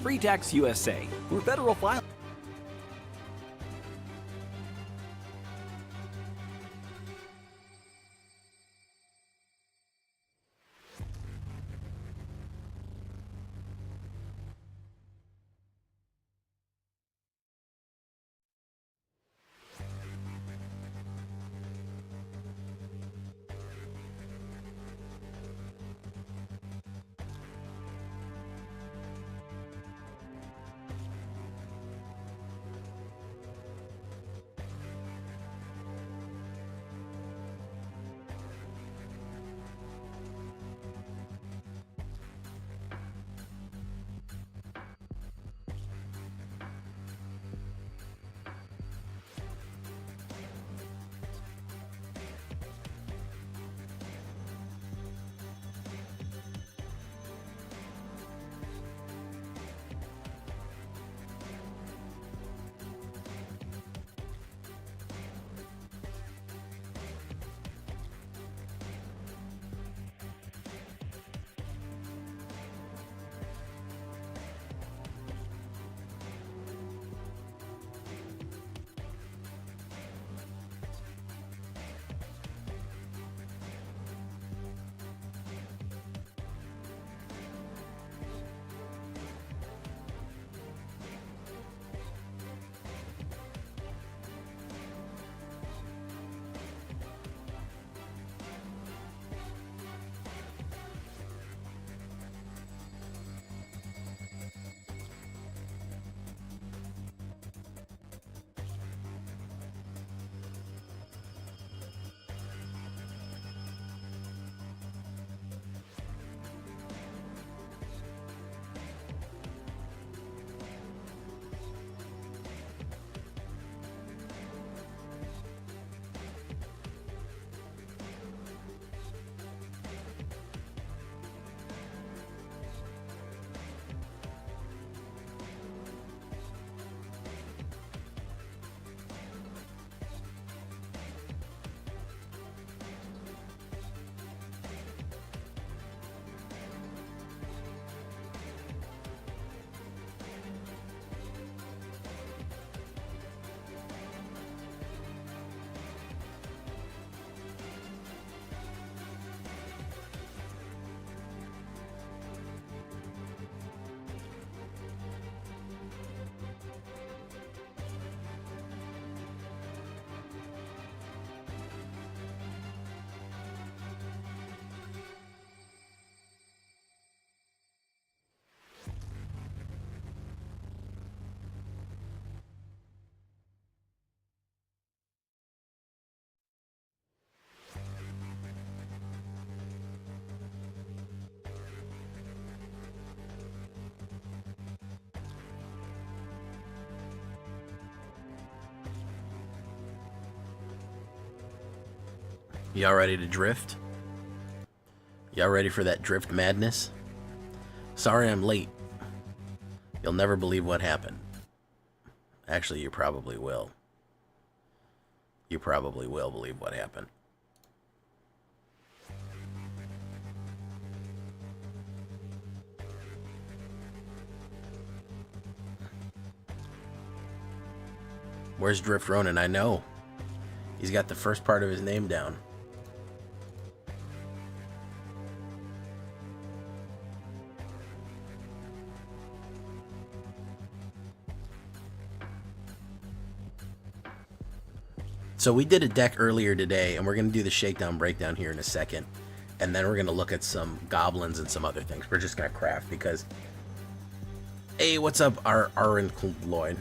Free Tax USA. We're federal file. Y'all ready to drift? Y'all ready for that drift madness? Sorry I'm late. You'll never believe what happened. Actually, you probably will. You probably will believe what happened. Where's Drift Ronin? I know. He's got the first part of his name down. So we did a deck earlier today, and we're going to do the shakedown breakdown here in a second. And then we're going to look at some goblins and some other things. We're just going to craft because... Hey, what's up, Aaron Lloyd?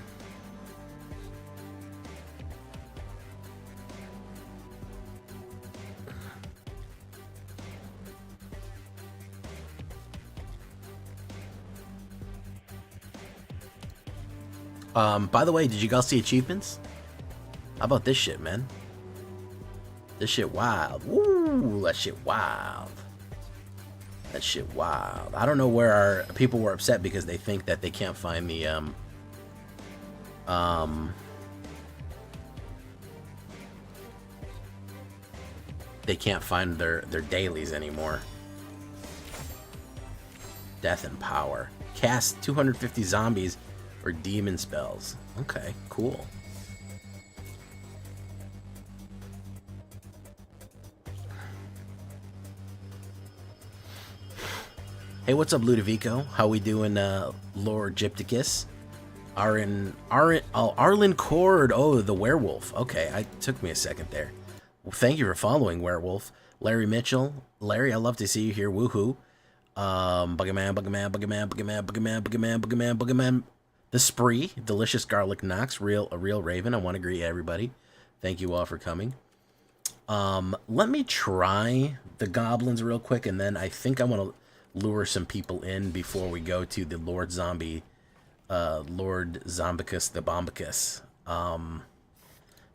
By the way, did you guys see achievements? How about this shit, man? This shit wild. Woo, that shit wild. That shit wild. I don't know where our people were upset because they think that they can't find the they can't find their dailies anymore. Death and power. Cast 250 zombies or demon spells. Okay, cool. Hey, what's up, Ludovico? How we doing, Lord Gypticus? Arlen Cord. Oh, the werewolf. Okay, it took me a second there. Well, thank you for following, werewolf. Larry Mitchell. Larry, I love to see you here. Woohoo. Buggerman. The Spree. Delicious Garlic Knox. A real Raven. I want to greet everybody. Thank you all for coming. Let me try the goblins real quick, and then I think I want to lure some people in before we go to the Lord Zombicus the Bombicus.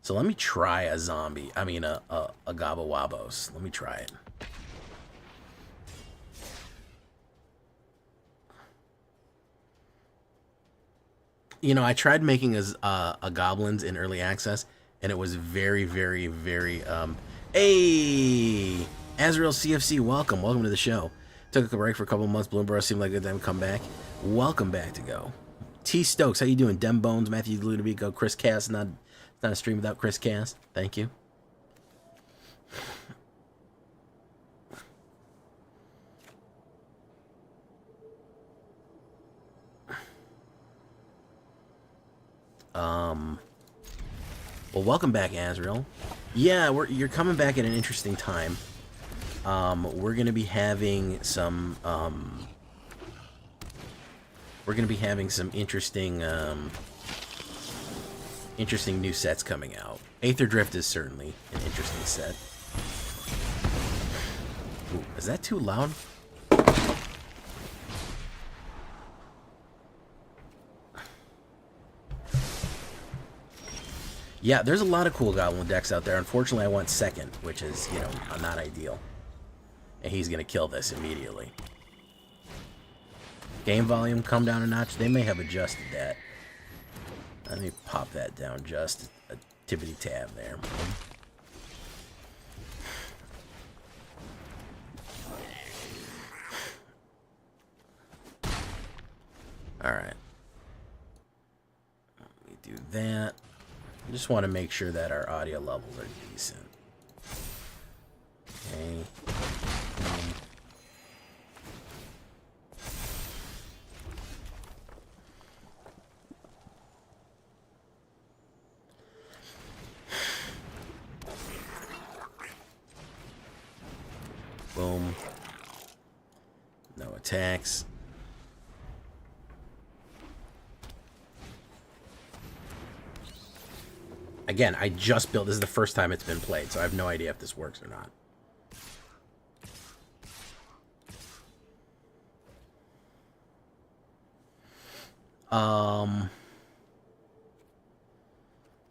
So let me try a zombie. I mean, a Gobbo Wobbos. Let me try it. You know, I tried making a goblins in early access, and it was very, very, very, hey! Azrael CFC, welcome to the show. Took a break for a couple months. Bloomberg seemed like a good time to come back. Welcome back to go. T Stokes, how you doing? Dem Bones, Matthew Ludovico, Chris Cass. Not a stream without Chris Cass. Thank you. Well, welcome back, Azrael. Yeah, you're coming back at an interesting time. We're gonna be having some interesting interesting new sets coming out. AetherDrift is certainly an interesting set. Ooh, is that too loud? Yeah, there's a lot of cool Goblin decks out there. Unfortunately, I went second, which is, you know, not ideal. And he's going to kill this immediately. Game volume come down a notch. They may have adjusted that. Let me pop that down just a tippity tab there. Alright. Let me do that. I just want to make sure that our audio levels are decent. Okay. Boom. No attacks. Again, I just built... This is the first time it's been played, so I have no idea if this works or not.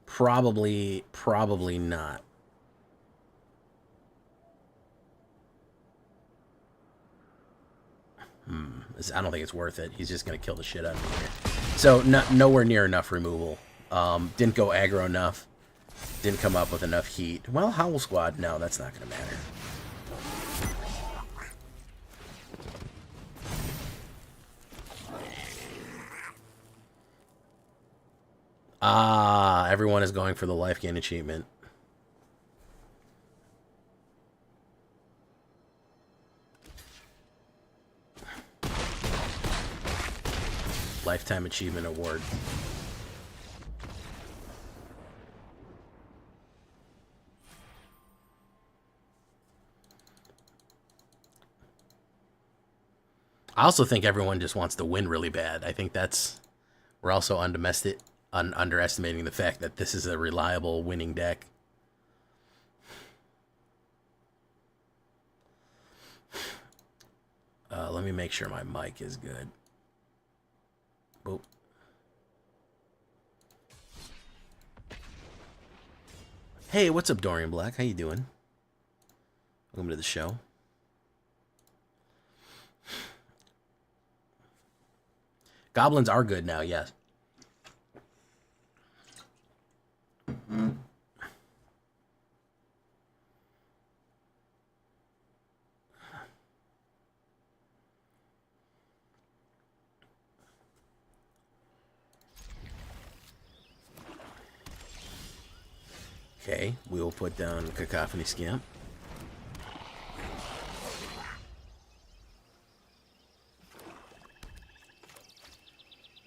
Probably not. I don't think it's worth it. He's just going to kill the shit out of me here. So, nowhere near enough removal. Didn't go aggro enough. Didn't come up with enough heat. Well, Howl Squad, no, that's not going to matter. Ah, everyone is going for the life gain achievement. Lifetime Achievement Award. I also think everyone just wants to win really bad. I think that's... We're also underestimating the fact that this is a reliable winning deck. Let me make sure my mic is good. Boop. Hey, what's up, Dorian Black? How you doing? Welcome to the show. Goblins are good now, yes. Okay, we will put down Cacophony Scamp.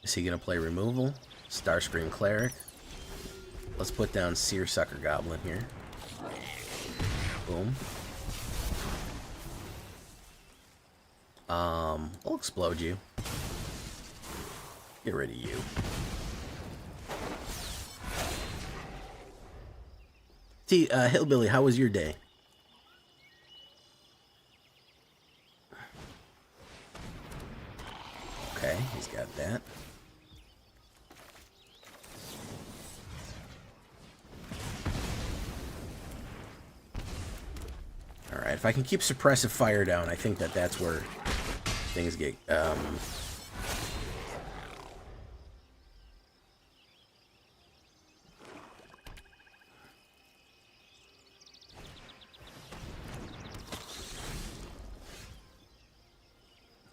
Is he going to play removal? Starscream Cleric. Let's put down Seersucker Goblin here. Boom. We'll explode you. Get rid of you. Hillbilly, how was your day? Okay, he's got that. Alright, if I can keep suppressive fire down, I think that's where things get,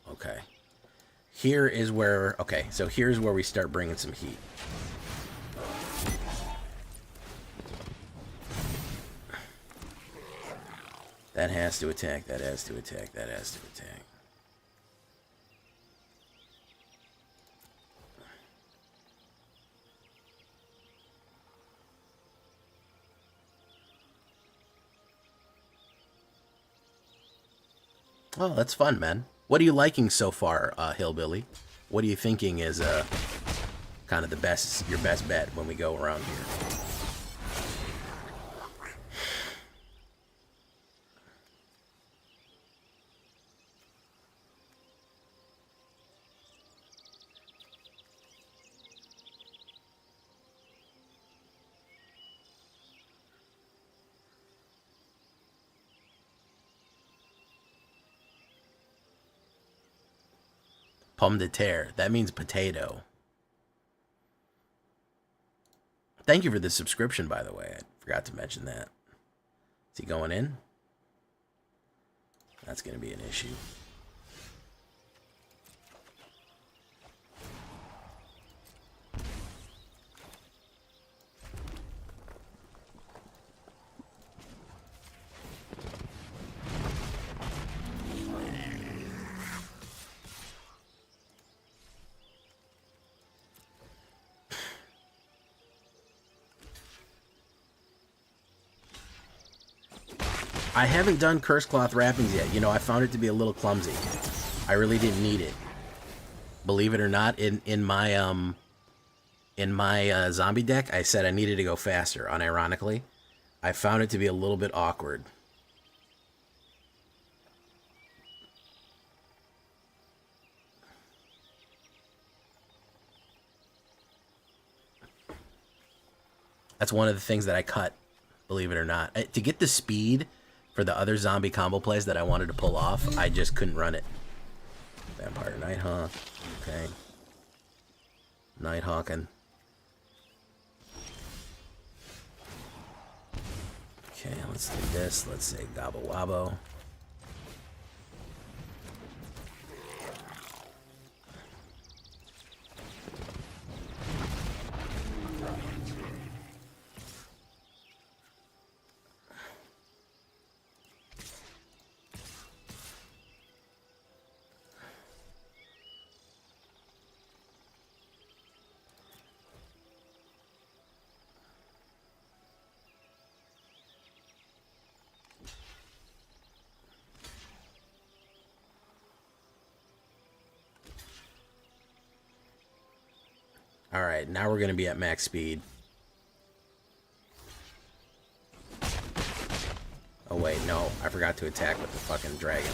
okay. Here is where, okay, so here's where we start bringing some heat. That has to attack, that has to attack, that has to attack. Oh, that's fun, man. What are you liking so far, Hillbilly? What are you thinking is kind of the best, your best bet when we go around here? Pomme de terre. That means potato. Thank you for the subscription, by the way. I forgot to mention that. Is he going in? That's going to be an issue. I haven't done curse cloth wrappings yet. You know, I found it to be a little clumsy. I really didn't need it. Believe it or not, in my zombie deck, I said I needed to go faster. Unironically, I found it to be a little bit awkward. That's one of the things that I cut. Believe it or not, to get the speed for the other zombie combo plays that I wanted to pull off, I just couldn't run it. Vampire Nighthawk. Okay. Nighthawking. Okay, let's do this. Let's say Gobbo Wabbo. Alright, now we're going to be at max speed. Oh wait, no. I forgot to attack with the fucking dragon.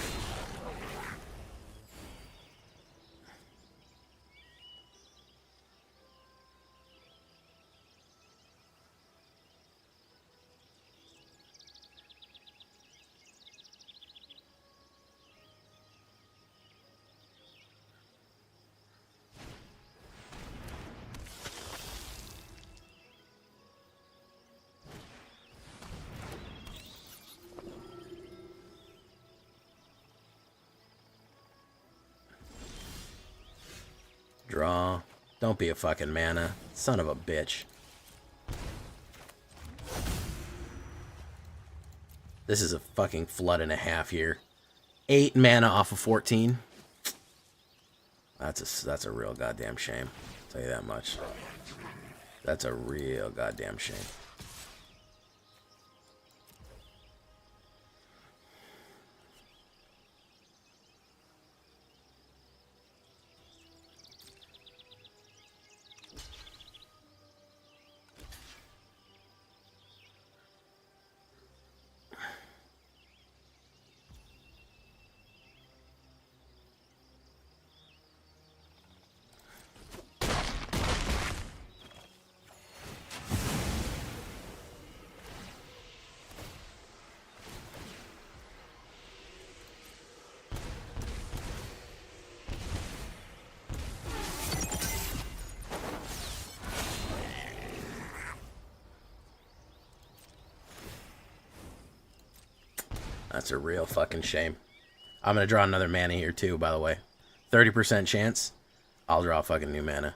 Draw. Don't be a fucking mana. Son of a bitch. This is a fucking flood and a half here. 8 mana off of 14. That's a real goddamn shame. I'll tell you that much. That's a real goddamn shame. That's a real fucking shame. I'm going to draw another mana here too, by the way. 30% chance. I'll draw fucking new mana.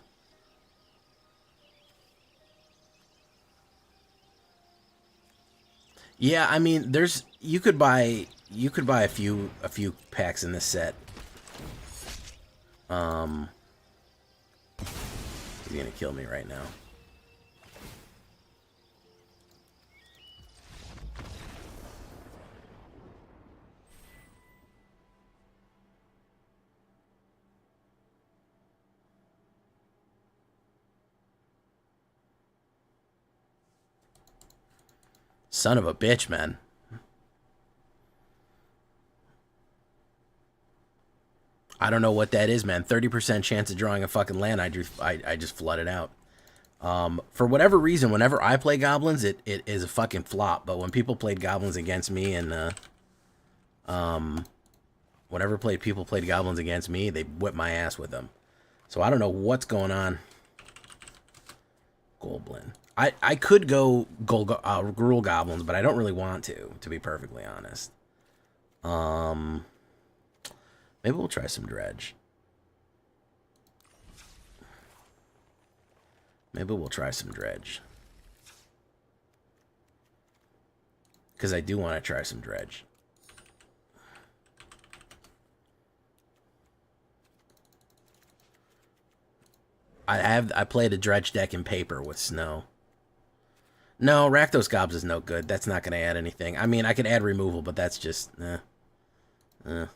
Yeah, I mean, there's you could buy a few packs in this set. He's going to kill me right now. Son of a bitch, man. I don't know what that is, man. 30% chance of drawing a fucking land. I just flooded out. For whatever reason, whenever I play goblins, it is a fucking flop. But when people played goblins against me, and whenever people played goblins against me, they whipped my ass with them. So I don't know what's going on. Goblin. I could go Gruul Goblins, but I don't really want to be perfectly honest. Maybe we'll try some Dredge. Maybe we'll try some Dredge. Because I do want to try some Dredge. I played a Dredge deck in paper with Snow. No, Rakdos Gobs is no good. That's not going to add anything. I mean, I could add removal, but that's just... Alright.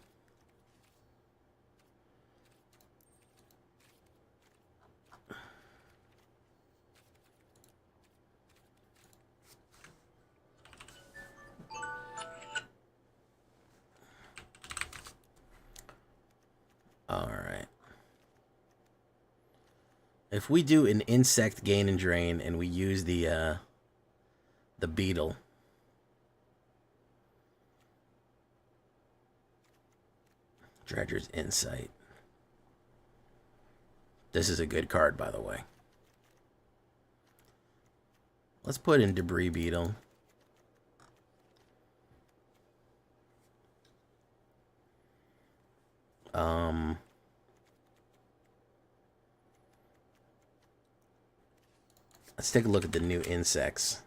If we do an insect gain and drain and we use the beetle. Dredger's Insight. This is a good card, by the way. Let's put in Debris Beetle. Let's take a look at the new insects.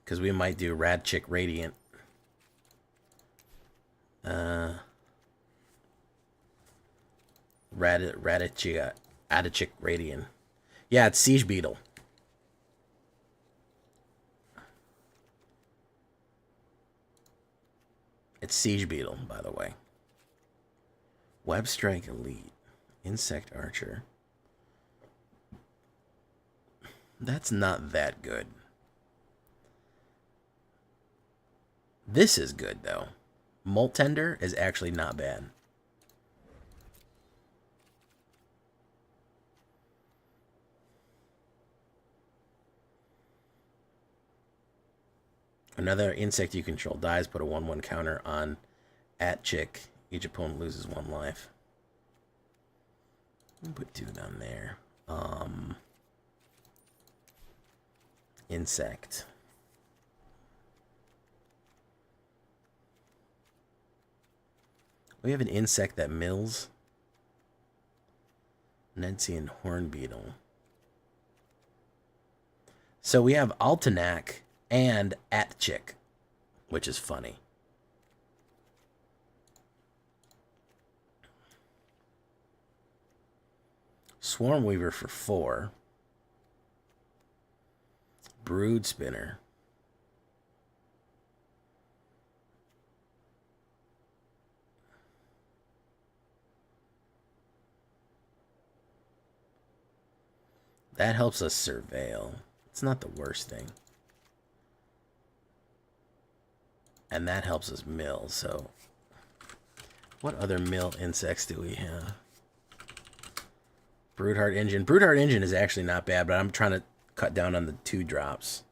Because we might do Radchick Radiant. Radchick Radiant. Yeah, it's Siege Beetle. It's Siege Beetle, by the way. Web Strike Elite. Insect Archer. That's not that good. This is good, though. Molt Tender is actually not bad. Another insect you control dies. Put a 1/1 counter on Atchick. Each opponent loses 1 life. Put 2 down there. Insect. We have an insect that mills. Nedsian Horn Beetle. So we have Altenac and at chick, which is funny. Swarm Weaver for 4. Brood Spinner. That helps us surveil. It's not the worst thing. And that helps us mill, so... What other mill insects do we have? Broodheart Engine. Broodheart Engine is actually not bad, but I'm trying to cut down on the 2 drops.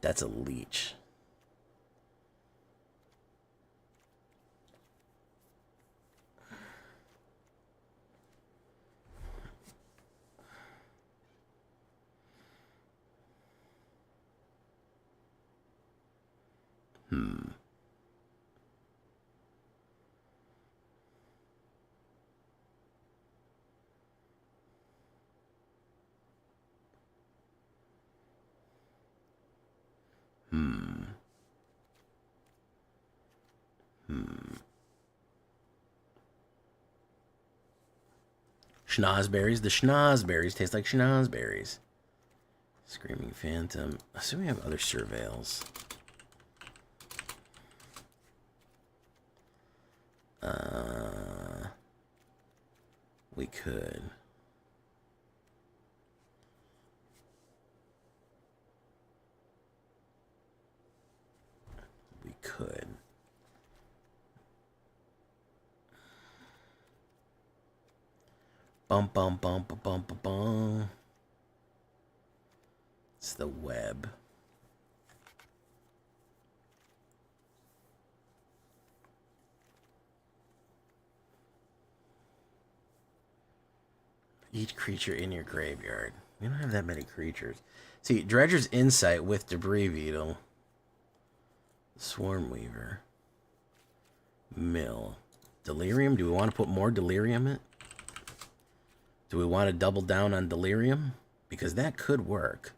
That's a leech. Schnozberries. The schnozberries taste like schnozberries. Screaming Phantom. I assume we have other surveils. We could. We could. Bum bum bum bum bum bum bum. It's the web. Each creature in your graveyard. We don't have that many creatures. See, Dredger's Insight with Debris Beetle. Swarm Weaver. Mill. Delirium? Do we want to put more Delirium in? Do we want to double down on Delirium? Because that could work.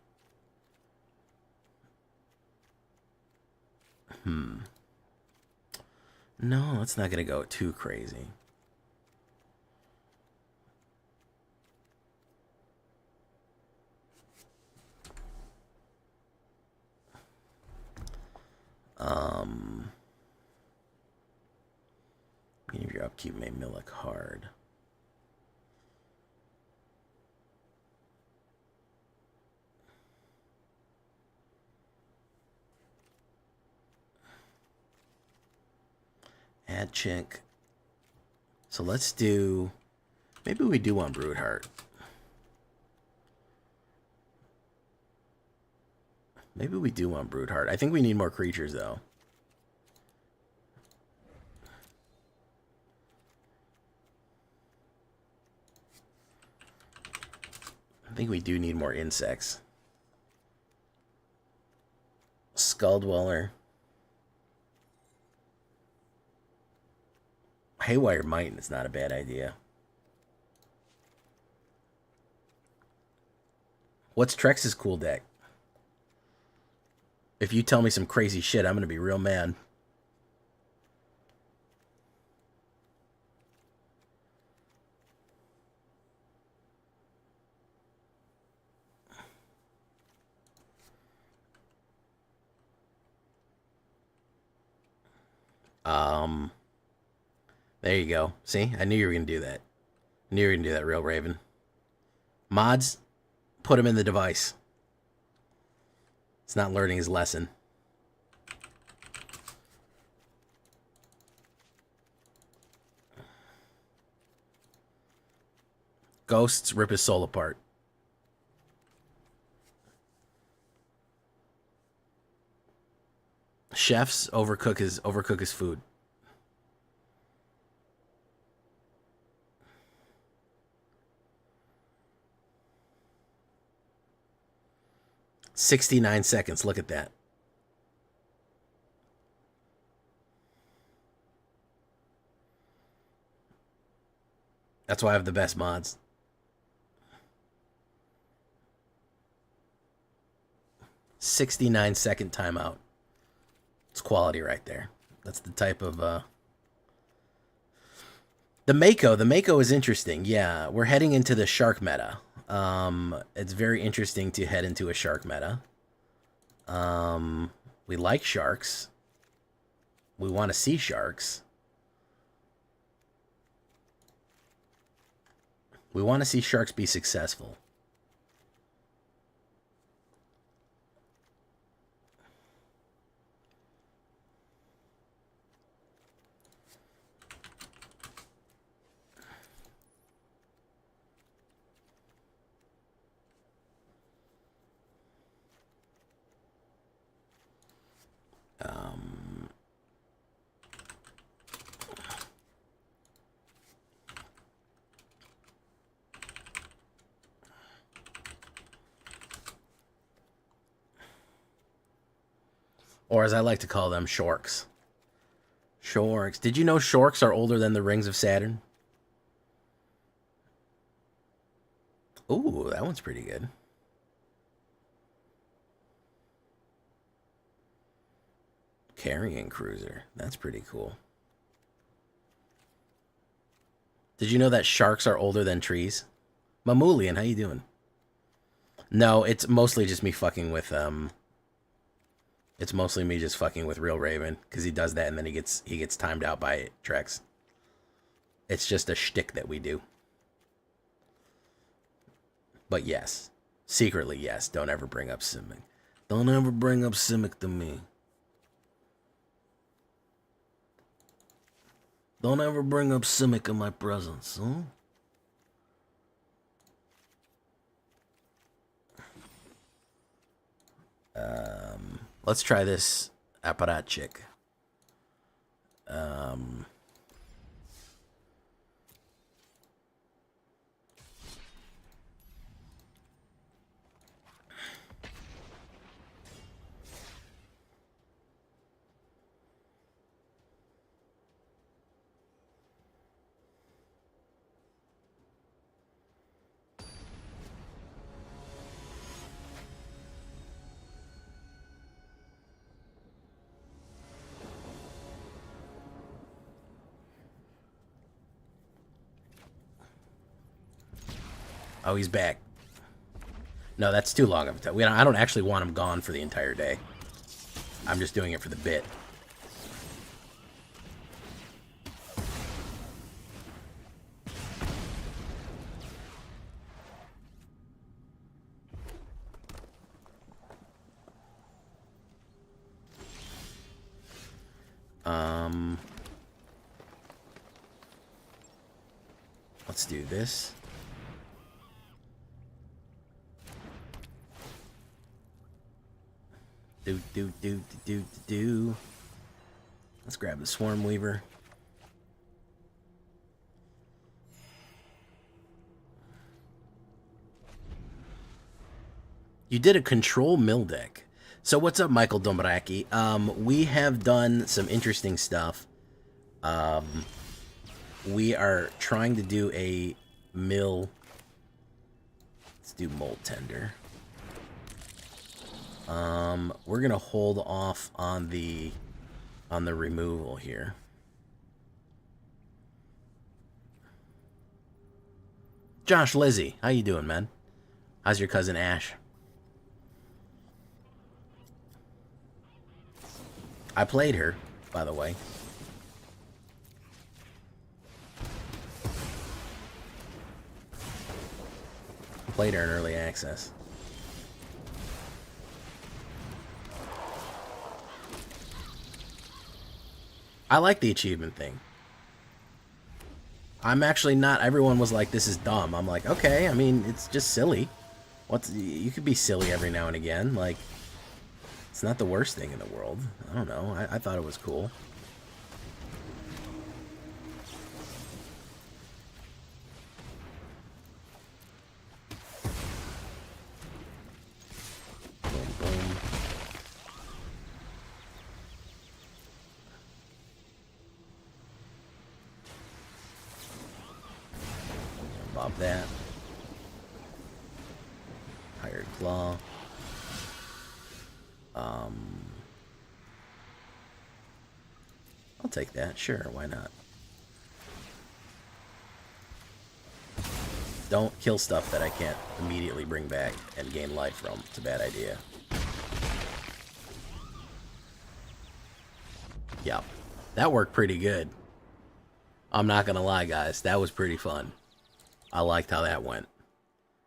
No, it's not going to go too crazy. Beginning of your upkeep may Millik hard. Add chick. So let's do... Maybe we do want Broodheart. Maybe we do want Broodheart. I think we need more creatures, though. I think we do need more insects. Skull Dweller. Haywire Might is not a bad idea. What's Trex's cool deck? If you tell me some crazy shit, I'm going to be real mad. There you go. See? I knew you were going to do that. I knew you were going to do that, Real Raven. Mods, put him in the device. It's not learning his lesson. Ghosts rip his soul apart. Chefs overcook his food. "69 seconds. Look at that. That's why I have the best mods. "69-second timeout." It's quality right there. That's the type of the Mako is interesting. Yeah, we're heading into the shark meta. It's very interesting to head into a shark meta. We like sharks. We want to see sharks. We want to see sharks be successful. Or as I like to call them, shorks. Shorks. Did you know shorks are older than the rings of Saturn? Ooh, that one's pretty good. Carrying cruiser. That's pretty cool. Did you know that sharks are older than trees? Mamulian, how you doing? No, it's mostly just me fucking with it's mostly me just fucking with Real Raven, because he does that and then he gets timed out by Trex. It's just a shtick that we do. But yes, secretly yes, don't ever bring up Simic. Don't ever bring up Simic to me. Don't ever bring up Simic in my presence, huh? Let's try this apparatchik. Oh, he's back. No, that's too long of a time. I don't actually want him gone for the entire day. I'm just doing it for the bit. Let's do this. Do. Let's grab the Swarm Weaver. You did a control mill deck. So what's up, Michael Dombraki? We have done some interesting stuff. We are trying to do a mill. Let's do Mold Tender. We're gonna hold off on the removal here. Josh Lizzie, how you doing, man? How's your cousin Ash? I played her, by the way. Played her in early access. I like the achievement thing. I'm actually not. Everyone was like, "This is dumb." I'm like, okay. I mean, it's just silly. You could be silly every now and again. Like, it's not the worst thing in the world. I don't know. I thought it was cool. Boom, boom. Pop that. Hired Claw. I'll take that. Sure, why not? Don't kill stuff that I can't immediately bring back and gain life from. It's a bad idea. Yep. That worked pretty good. I'm not gonna lie, guys. That was pretty fun. I liked how that went.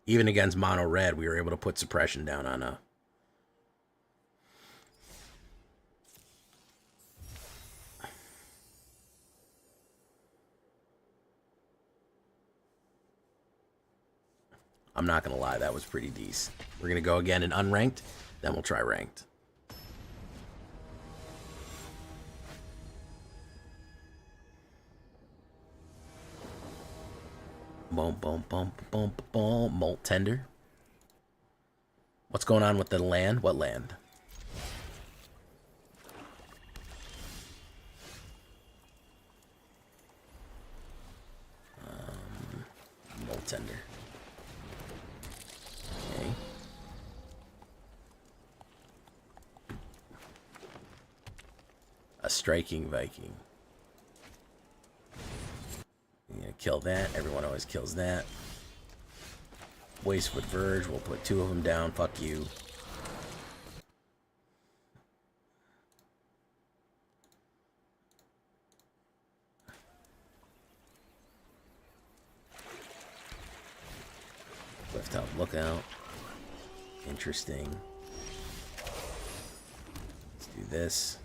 Even against mono red, we were able to put suppression down on a... I'm not gonna lie, that was pretty decent. We're gonna go again in unranked, then we'll try ranked. Boom, boom, boom, boom, boom. Molt tender. What's going on with the land? What land? Molt tender. Okay. A striking Viking. Kill that. Everyone always kills that. Wastewood Verge. We'll put 2 of them down. Fuck you. Clifftop Lookout. Interesting. Let's do this.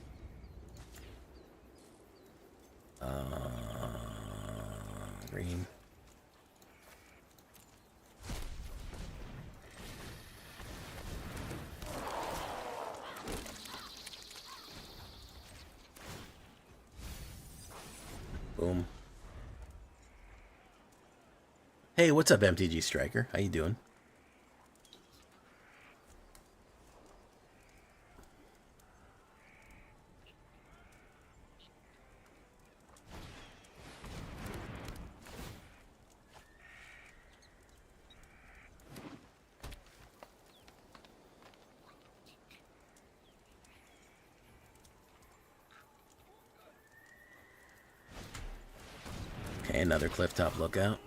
Green. Boom. Hey, what's up, MTG Striker? How you doing? Another Clifftop Lookout.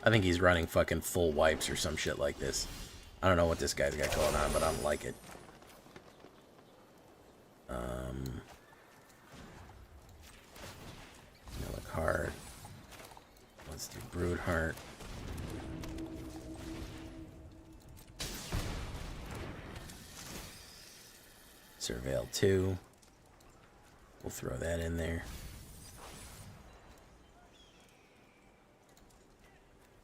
I think he's running fucking full wipes or some shit like this. I don't know what this guy's got going on, but I don't like it. Look hard. Let's do Broodheart. Surveil 2. We'll throw that in there.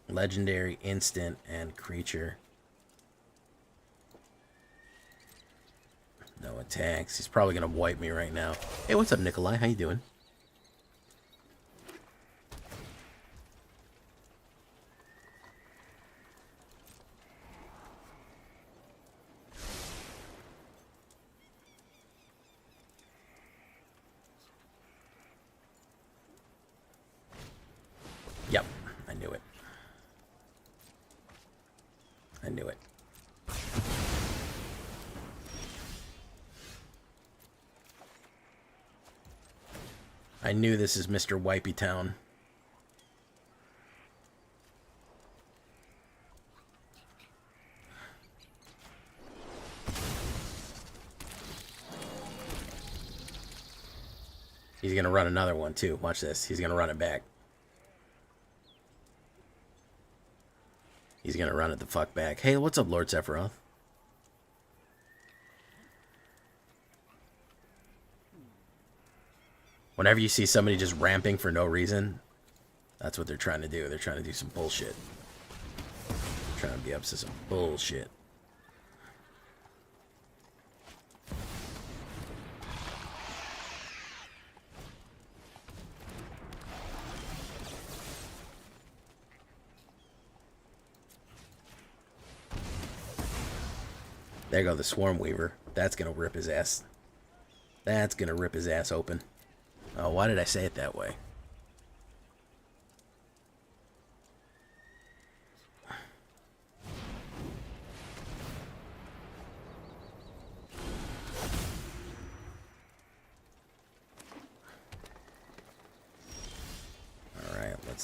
Legendary, instant, and creature. No attacks. He's probably gonna wipe me right now. Hey, what's up, Nikolai? How you doing? Yep, I knew it. I knew it. I knew this is Mr. Wipey Town. He's gonna run another one too. Watch this. He's gonna run it back. He's gonna run it the fuck back. Hey, what's up, Lord Sephiroth? Whenever you see somebody just ramping for no reason, that's what they're trying to do. They're trying to do some bullshit. They're trying to be up to some bullshit. There go the Swarm Weaver. That's gonna rip his ass. That's gonna rip his ass open. Oh, why did I say it that way?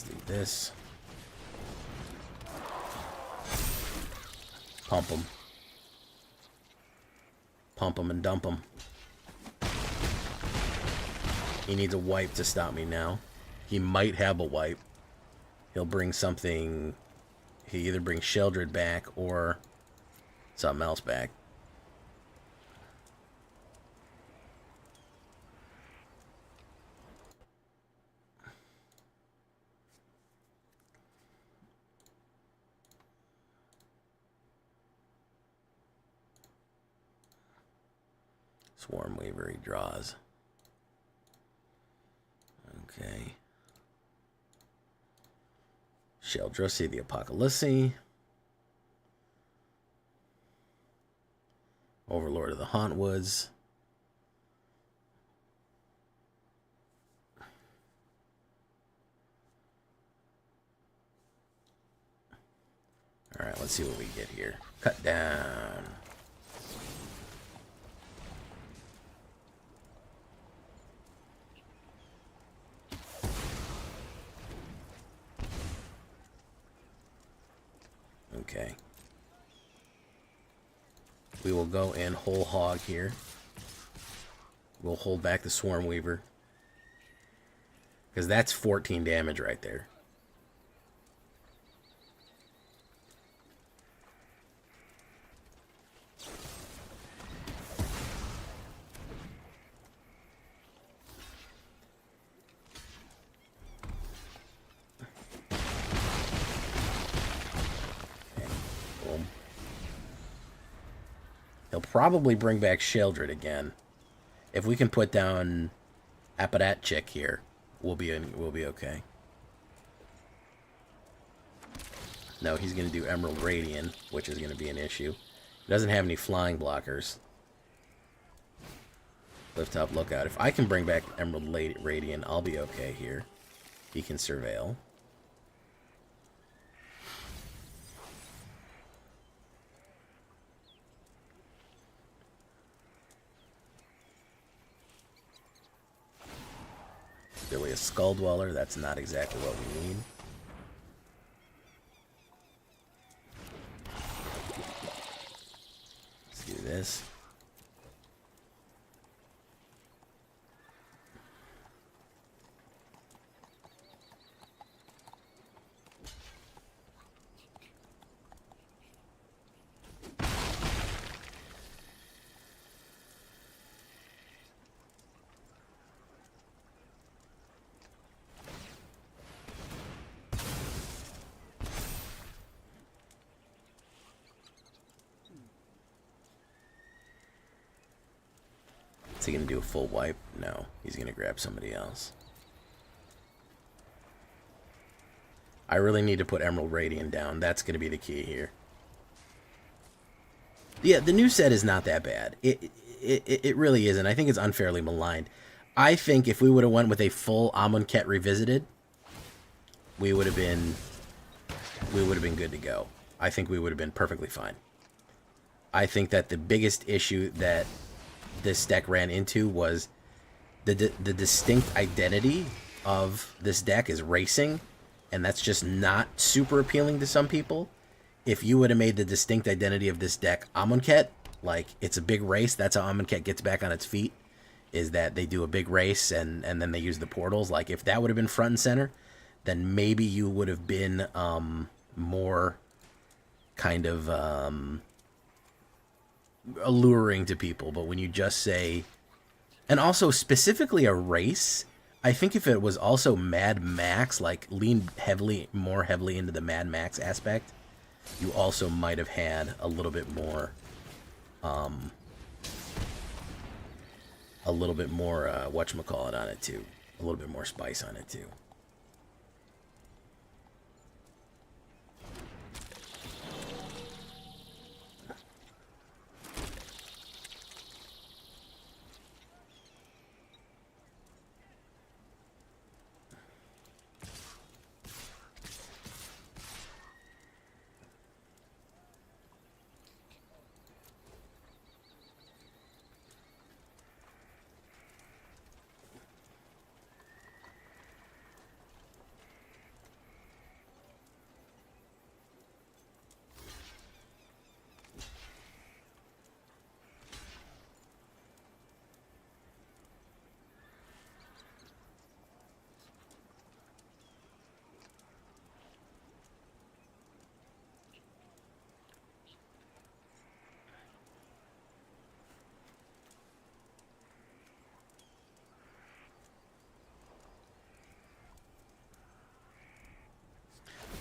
Let's do this. Pump him. Pump him and dump him. He needs a wipe to stop me now. He might have a wipe. He'll bring something... He either brings Sheldred back or something else back. Swarm Weaver, he draws. Okay. Sheldrossi the Apocalypse. Overlord of the Hauntwoods. Alright, let's see what we get here. Cut down. Okay. We will go in whole hog here. We'll hold back the Swarm Weaver. Because that's 14 damage right there. He'll probably bring back Sheldred again. If we can put down Apparatchik here, we'll be okay. No, he's going to do Emerald Radiant, which is going to be an issue. He doesn't have any flying blockers. Lift up, lookout. If I can bring back Emerald Radiant, I'll be okay here. He can surveil. Really a Skull Dweller, that's not exactly what we need. Let's do this. Is he going to do a full wipe? No. He's going to grab somebody else. I really need to put Emerald Radiant down. That's going to be the key here. Yeah, the new set is not that bad. It really isn't. I think it's unfairly maligned. I think if we would have went with a full Amonkhet Revisited, we would have been good to go. I think we would have been perfectly fine. I think that the biggest issue that this deck ran into was the distinct identity of this deck is racing, and that's just not super appealing to some people. If you would have made the distinct identity of this deck Amonkhet, like it's a big race, that's how Amonkhet gets back on its feet, is that they do a big race and then they use the portals. Like if that would have been front and center, then maybe you would have been more kind of alluring to people. But when you just say, and also specifically a race, I think if it was also Mad Max, like leaned more heavily into the Mad Max aspect, you also might have had a little bit more whatchamacallit on it too. A little bit more spice on it too.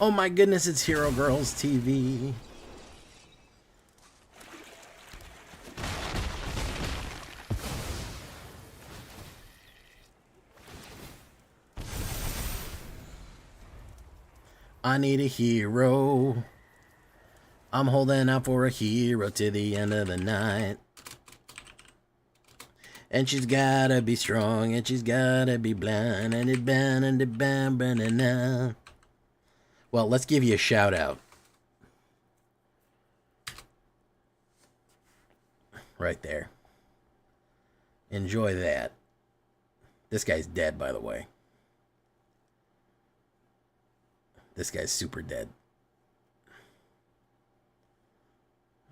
Oh my goodness, it's Hero Girls TV. I need a hero. I'm holding out for a hero to the end of the night. And she's gotta be strong, and she's gotta be blind, and it bang and it bang burning out. Well, let's give you a shout out. Right there. Enjoy that. This guy's dead, by the way. This guy's super dead.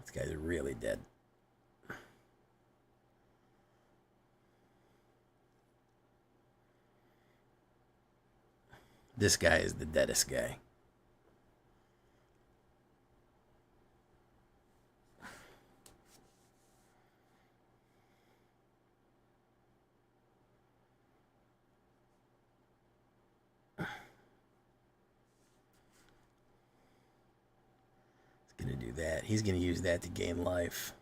This guy's really dead. This guy is the deadest guy. He's going to do that. He's going to use that to gain life.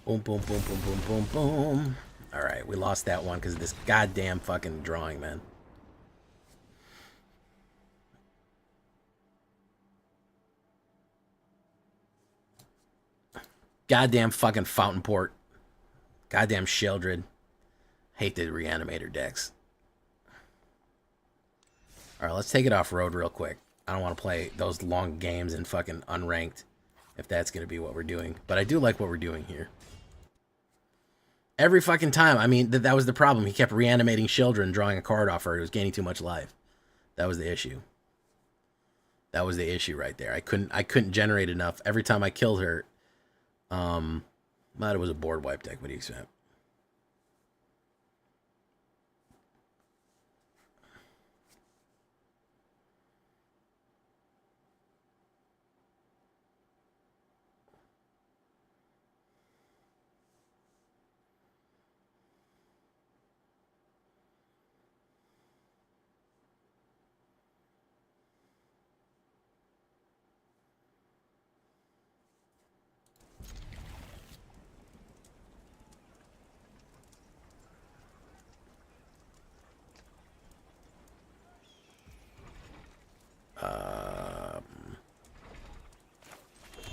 Boom, boom, boom, boom, boom, boom, boom. All right, we lost that one because of this goddamn fucking drawing, man. Goddamn fucking Fountain Port. Goddamn Sheldred. Hate the Reanimator decks. All right, let's take it off road real quick. I don't want to play those long games in fucking unranked if that's going to be what we're doing. But I do like what we're doing here. Every fucking time. I mean, that was the problem. He kept reanimating Sheldred, drawing a card off her. It was gaining too much life. That was the issue. That was the issue right there. I couldn't generate enough. Every time I killed her, well, it was a board wipe deck. What do you expect?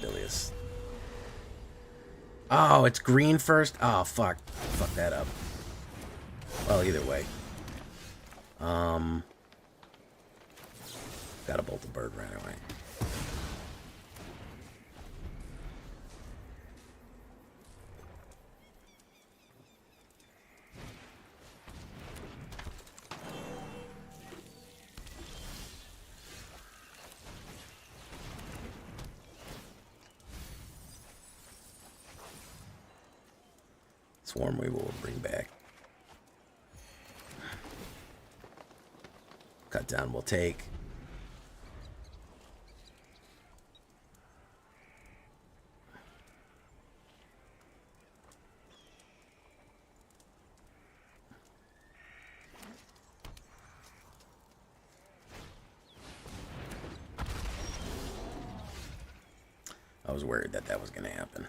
Bilious. Oh, it's green first? Oh, fuck. Fuck that up. Well, either way. Gotta bolt the bird right away. Swarm Weaver will bring back. Cut down will take. was worried that that was going to happen.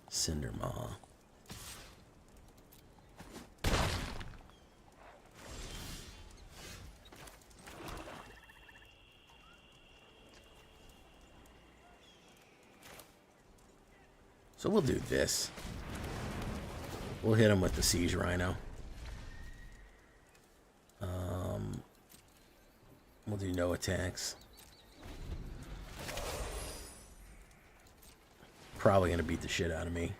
Cinder Maw. So we'll do this. We'll hit him with the Siege Rhino. We'll do no attacks. Probably going to beat the shit out of me.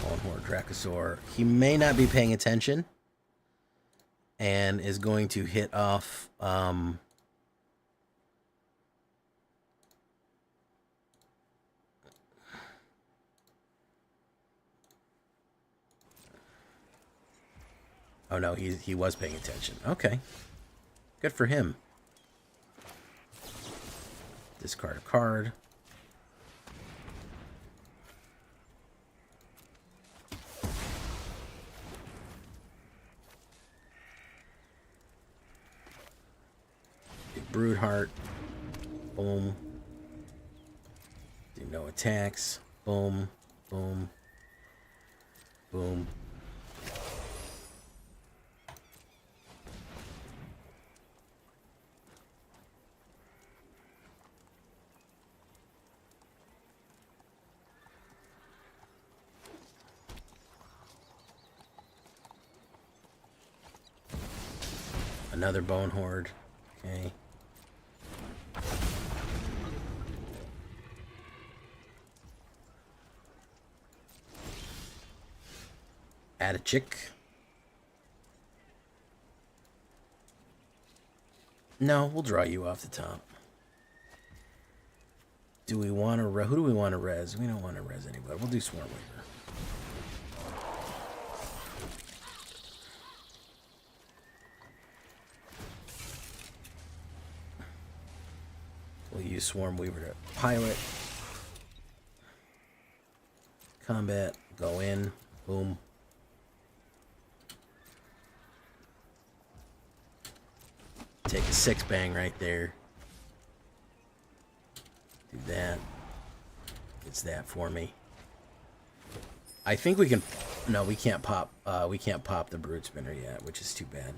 Longhorn Dracosaur. He may not be paying attention. And is going to hit off... Oh no, he was paying attention. Okay. Good for him. Discard a card. Big Broodheart. Boom. Do no attacks. Boom. Boom. Boom. Another Bone Horde. Okay. Add a chick. No, we'll draw you off the top. Do we want to... Who do we want to res? We don't want to res anybody. We'll do Swarmweaver. We'll use Swarmweaver to pilot. Combat. Go in. Boom. Take a 6-bang right there. Do that. It's that for me. I think we can... No, we can't pop... we can't pop the Brood Spinner yet, which is too bad.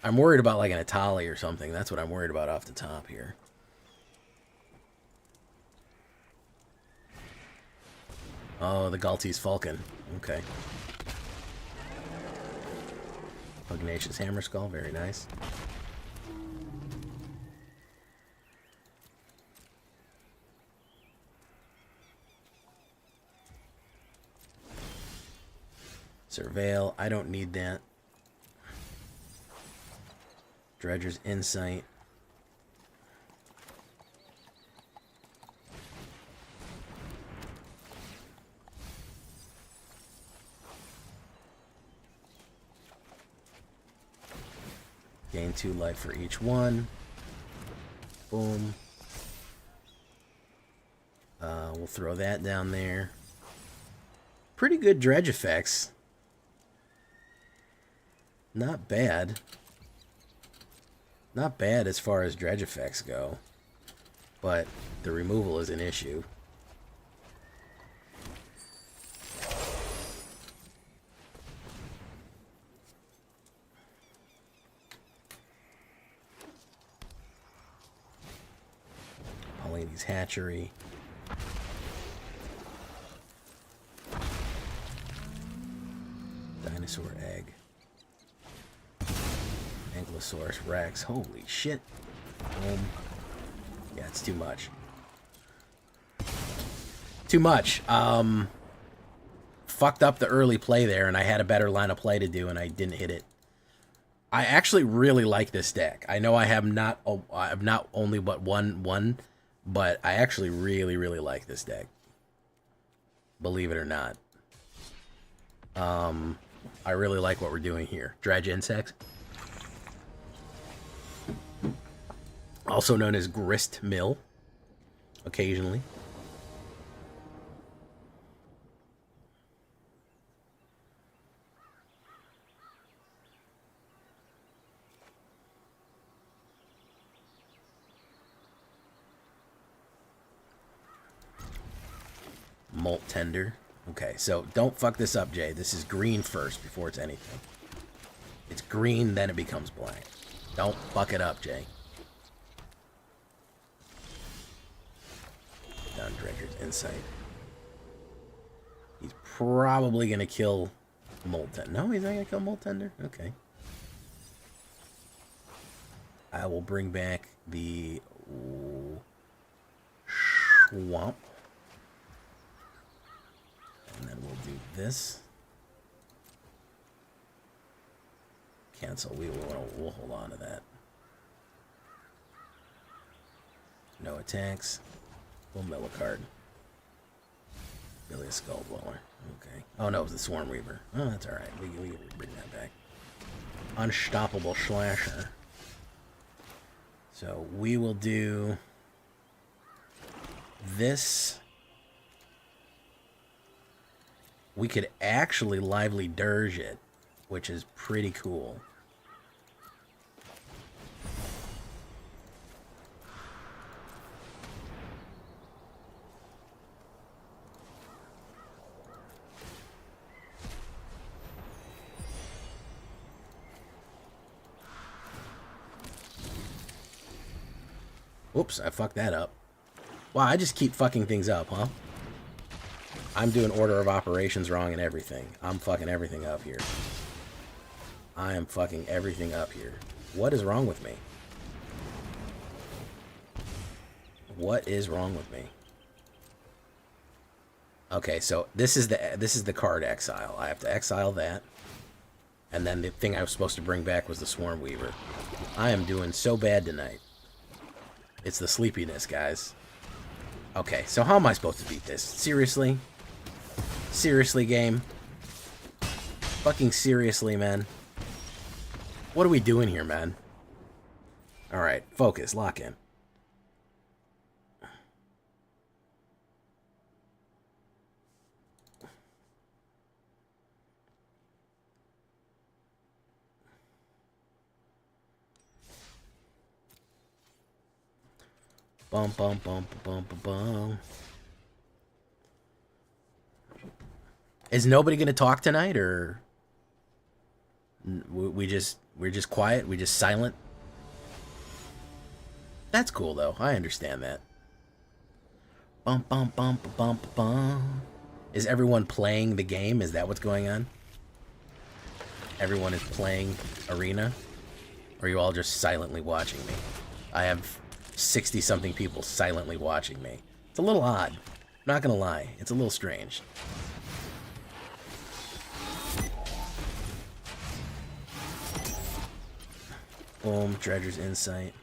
I'm worried about like an Atali or something. That's what I'm worried about off the top here. Oh, the Galtese Falcon. Okay. Pugnacious Hammer Skull. Very nice. Surveil. I don't need that. Dredger's Insight. Gain 2 life for each one. Boom. We'll throw that down there. Pretty good dredge effects. Not bad. Not bad as far as dredge effects go, but the removal is an issue. Paulini's Hatchery. Dinosaur Egg. Ankylosaurus Rex. Holy shit. Yeah, it's too much. Too much. Fucked up the early play there, and I had a better line of play to do, and I didn't hit it. I actually really like this deck. I know I have not only but one, but I actually really like this deck. Believe it or not. I really like what we're doing here. Dredge insects. Also known as grist mill, occasionally. Molt tender. Okay, so don't fuck this up, Jay. This is green first before it's anything. It's green, then it becomes black. Don't fuck it up, Jay. Down Dredger's Insight. He's probably going to kill Molt Tender. No, he's not going to kill Molt Tender? Okay. I will bring back the Swamp. And then we'll do this. Cancel. We'll hold on to that. No attacks. We'll mill a card. Billy a Skull Dweller. Okay. Oh no, it was the Swarm Weaver. Oh, that's alright. We bring that back. Unstoppable Slasher. So we will do this. We could actually Lively Dirge it, which is pretty cool. Oops, I fucked that up. Wow, I just keep fucking things up, huh? I'm doing order of operations wrong and everything. I'm fucking everything up here. I am fucking everything up here. What is wrong with me? What is wrong with me? Okay, so this is the card exile. I have to exile that. And then the thing I was supposed to bring back was the Swarm Weaver. I am doing so bad tonight. It's the sleepiness, guys. Okay, so how am I supposed to beat this? Seriously? Seriously, game? Fucking seriously, man. What are we doing here, man? Alright, focus, lock in. Bum, bum, bum, bum, bum, bum. Is nobody gonna talk tonight, or we're just quiet? We just silent? That's cool though. I understand that. Bum, bum, bum, bum, bum, bum. Is everyone playing the game? Is that what's going on? Everyone is playing Arena, or are you all just silently watching me? I have 60-something people silently watching me. It's a little odd. Not gonna lie. It's a little strange. Boom. Dredger's Insight.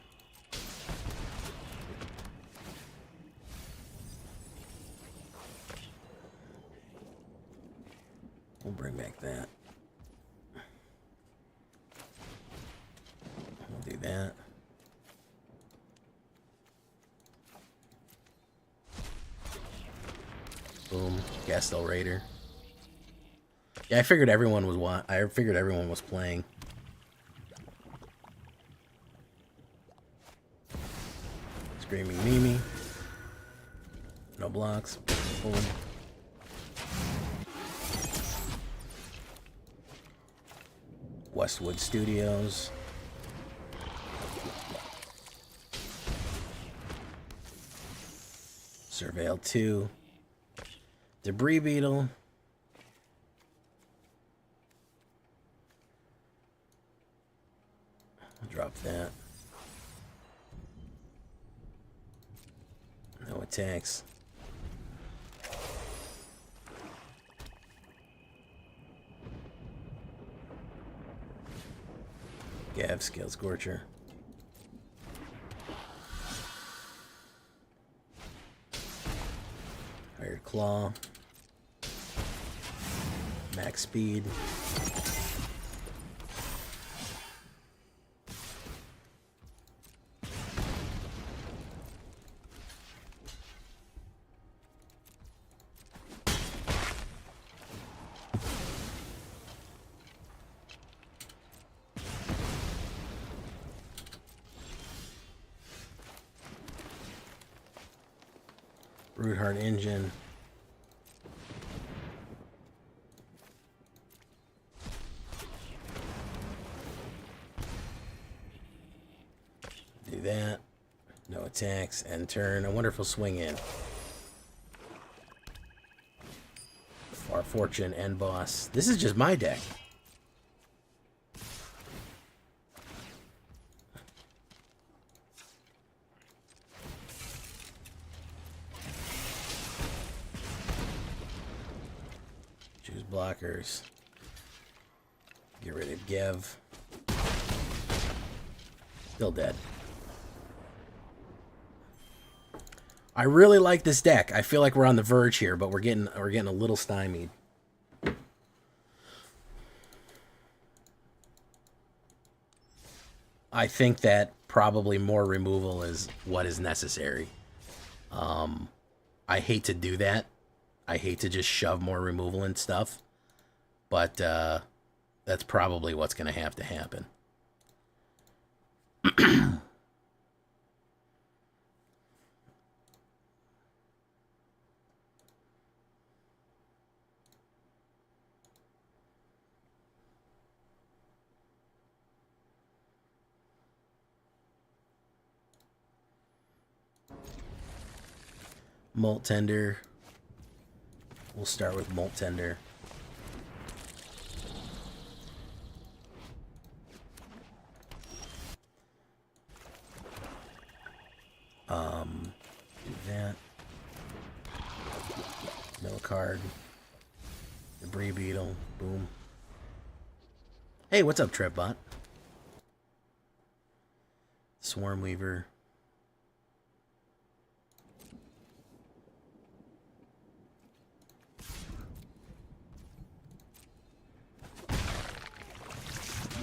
We'll bring back that. We'll do that. Boom. Gastel Raider. Yeah, I figured everyone was playing. Screaming Mimi. No blocks. Boom. Westwood Studios. Surveil 2. Debris Beetle. Drop that. No attacks. Gav Scale Scorcher. Hired Claw. Max speed. Root Heart Engine. Do that. No attacks. End turn. A wonderful swing in. Far Fortune. End boss. This is just my deck. Blockers. Get rid of Gev. Still dead. I really like this deck. I feel like we're on the verge here, but we're getting a little stymied. I think that probably more removal is what is necessary. I hate to do that. I hate to just shove more removal and stuff. But that's probably what's going to have to happen. Molt Tender. We'll start with Molt Tender. Do that. Mill card. Debris Beetle. Boom. Hey, what's up, Tripbot? Swarm Weaver.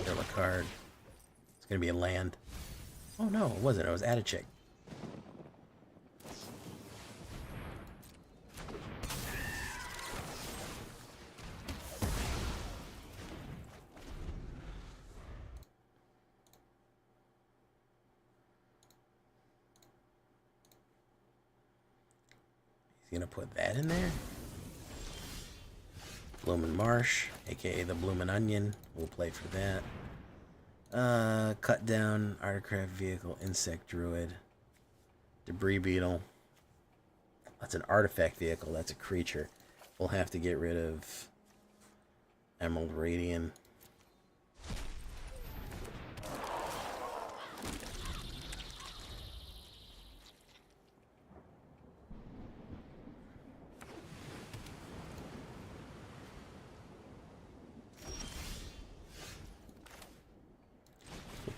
Mill card. It's gonna be a land. Oh no, it wasn't. It was Adichik. Gonna put that in there. Bloomin' Marsh, aka the Bloomin' Onion. We'll play for that. Cut down, Articraft Vehicle, Insect Druid, Debris Beetle. That's an artifact vehicle, that's a creature. We'll have to get rid of Emerald Radiant.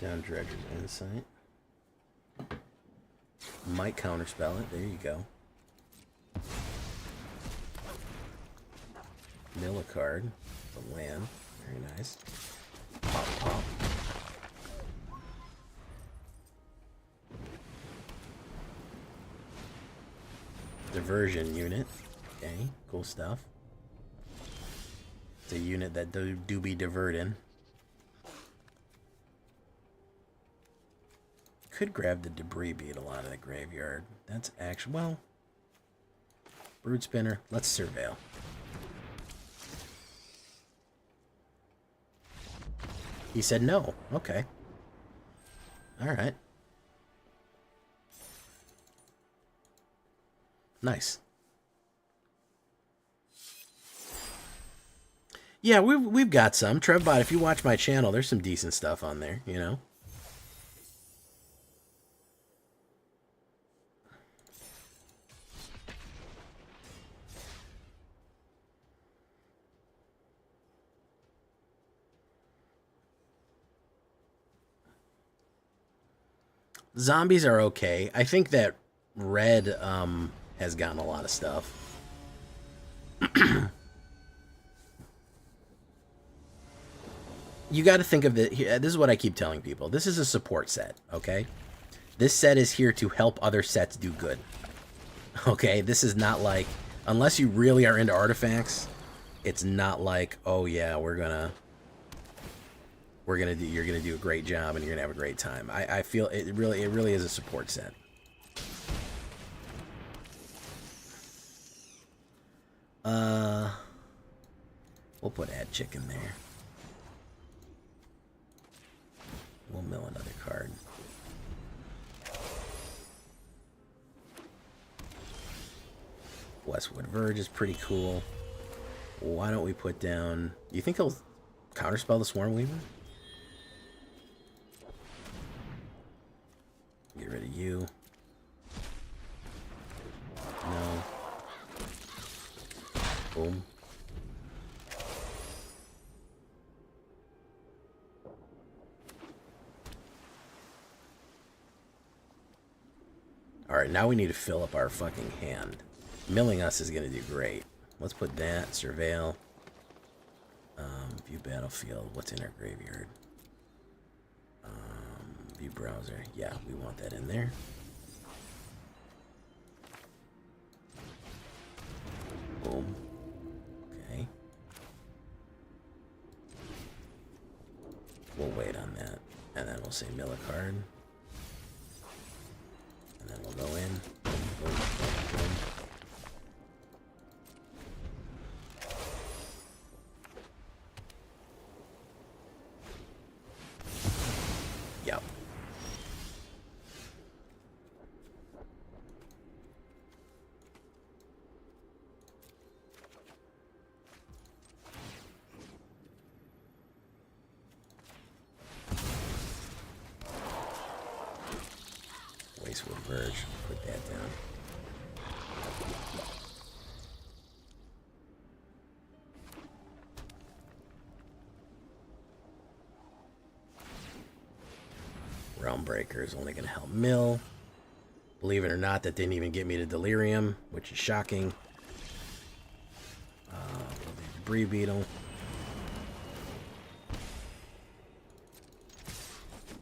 Down Dredger's Insight. Might counterspell it. There you go. Mill a card. The land. Very nice. Pop, pop. Diversion unit. Okay, cool stuff. It's a unit that do be diverting. Could grab the Debris Beetle out of the graveyard. That's actually, well, Brood Spinner. Let's surveil. He said no. Okay. All right. Nice. Yeah, we've got some. Trevbot, if you watch my channel, there's some decent stuff on there, you know. Zombies are okay. I think that red has gotten a lot of stuff. you got to think of it. This is what I keep telling people. This is a support set, okay? This set is here to help other sets do good. Okay, this is not like, unless you really are into artifacts, it's not like, oh yeah, you're gonna do a great job and you're gonna have a great time. I feel it really is a support set. We'll put add chicken there. We'll mill another card. Westwood Verge is pretty cool. Why don't we put down... Do you think he'll counterspell the Swarm Weaver? Get rid of you. No. Boom. Alright, now we need to fill up our fucking hand. Milling us is going to do great. Let's put that. Surveil. View battlefield. What's in our graveyard? View browser. Yeah, we want that in there. Boom. Okay. We'll wait on that. And then we'll say mill a card. And then we'll go in. Boom, boom, boom, boom. Yep. Wastewood Verge. Put that down. Realm Breaker is only going to help mill. Believe it or not, that didn't even get me to Delirium, which is shocking. Debris Beetle.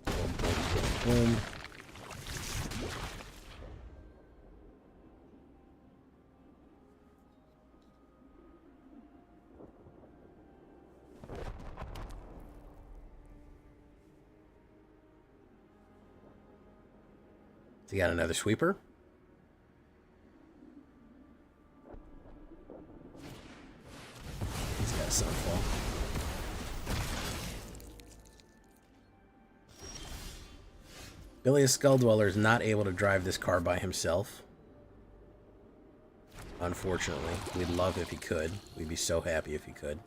Boom, boom, boom, boom. You got another sweeper? He's got a Sunfall. Bilious Skulldweller is not able to drive this car by himself. Unfortunately. We'd love if he could. We'd be so happy if he could.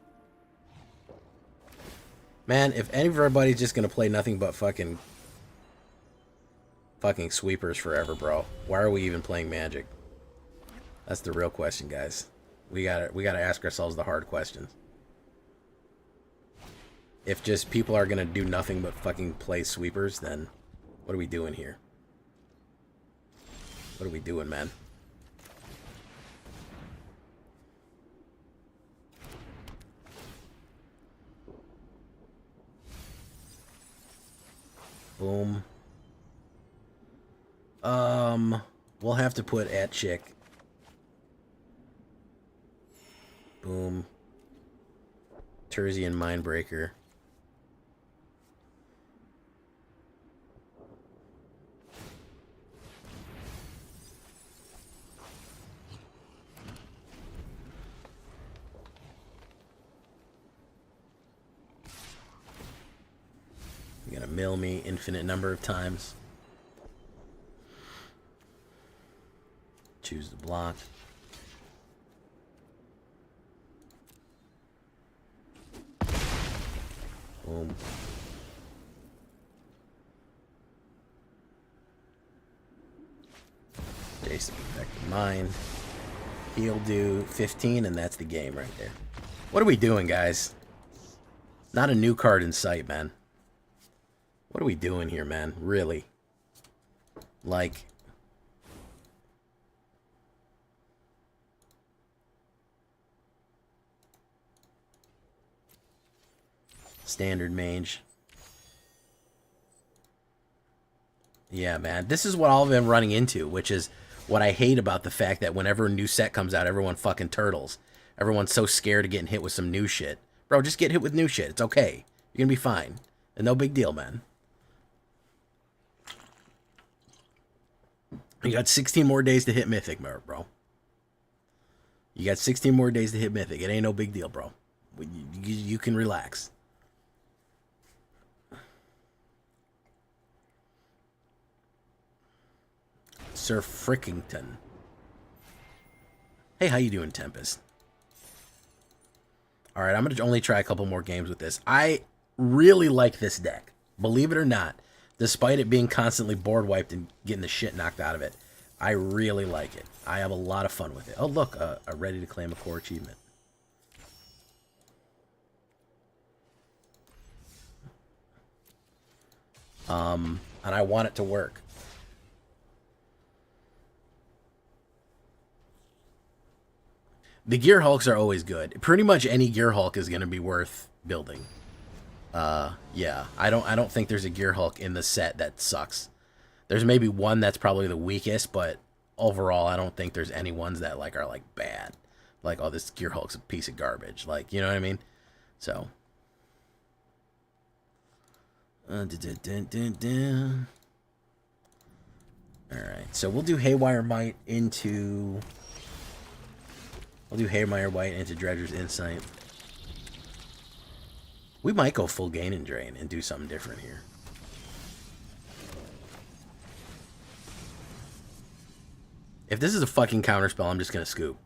Man, if everybody's just gonna play nothing but fucking sweepers forever, bro, why are we even playing Magic? That's the real question, guys. We gotta ask ourselves the hard questions. If just people are gonna do nothing but fucking play sweepers, then what are we doing here? What are we doing, man? Boom. We'll have to put at chick. Boom. Terzian Mindbreaker. You're gonna mill me infinite number of times. Choose the block. Boom. Jason Protected Mind. He'll do 15, and that's the game right there. What are we doing, guys? Not a new card in sight, man. What are we doing here, man? Really? Like... Standard mage. Yeah, man. This is what I've been running into, which is what I hate about the fact that whenever a new set comes out, everyone fucking turtles. Everyone's so scared of getting hit with some new shit. Bro, just get hit with new shit. It's okay. You're gonna be fine. And no big deal, man. You got 16 more days to hit Mythic, bro. You got 16 more days to hit Mythic. It ain't no big deal, bro. You can relax. Sir Frickington. Hey, how you doing, Tempest? Alright, I'm going to only try a couple more games with this. I really like this deck. Believe it or not, despite it being constantly board wiped and getting the shit knocked out of it, I really like it. I have a lot of fun with it. Oh, look, a ready to claim a core achievement. And I want it to work. The Gear Hulks are always good. Pretty much any Gear Hulk is going to be worth building. Yeah, I don't think there's a Gear Hulk in the set that sucks. There's maybe one that's probably the weakest, but overall, I don't think there's any ones that like are like bad. Like, oh, this Gear Hulk's a piece of garbage. Like, you know what I mean? So. Alright, so we'll do Haywire Might into... We'll do Haywire Might into Dredger's Insight. We might go full gain and drain and do something different here. If this is a fucking counterspell, I'm just gonna scoop.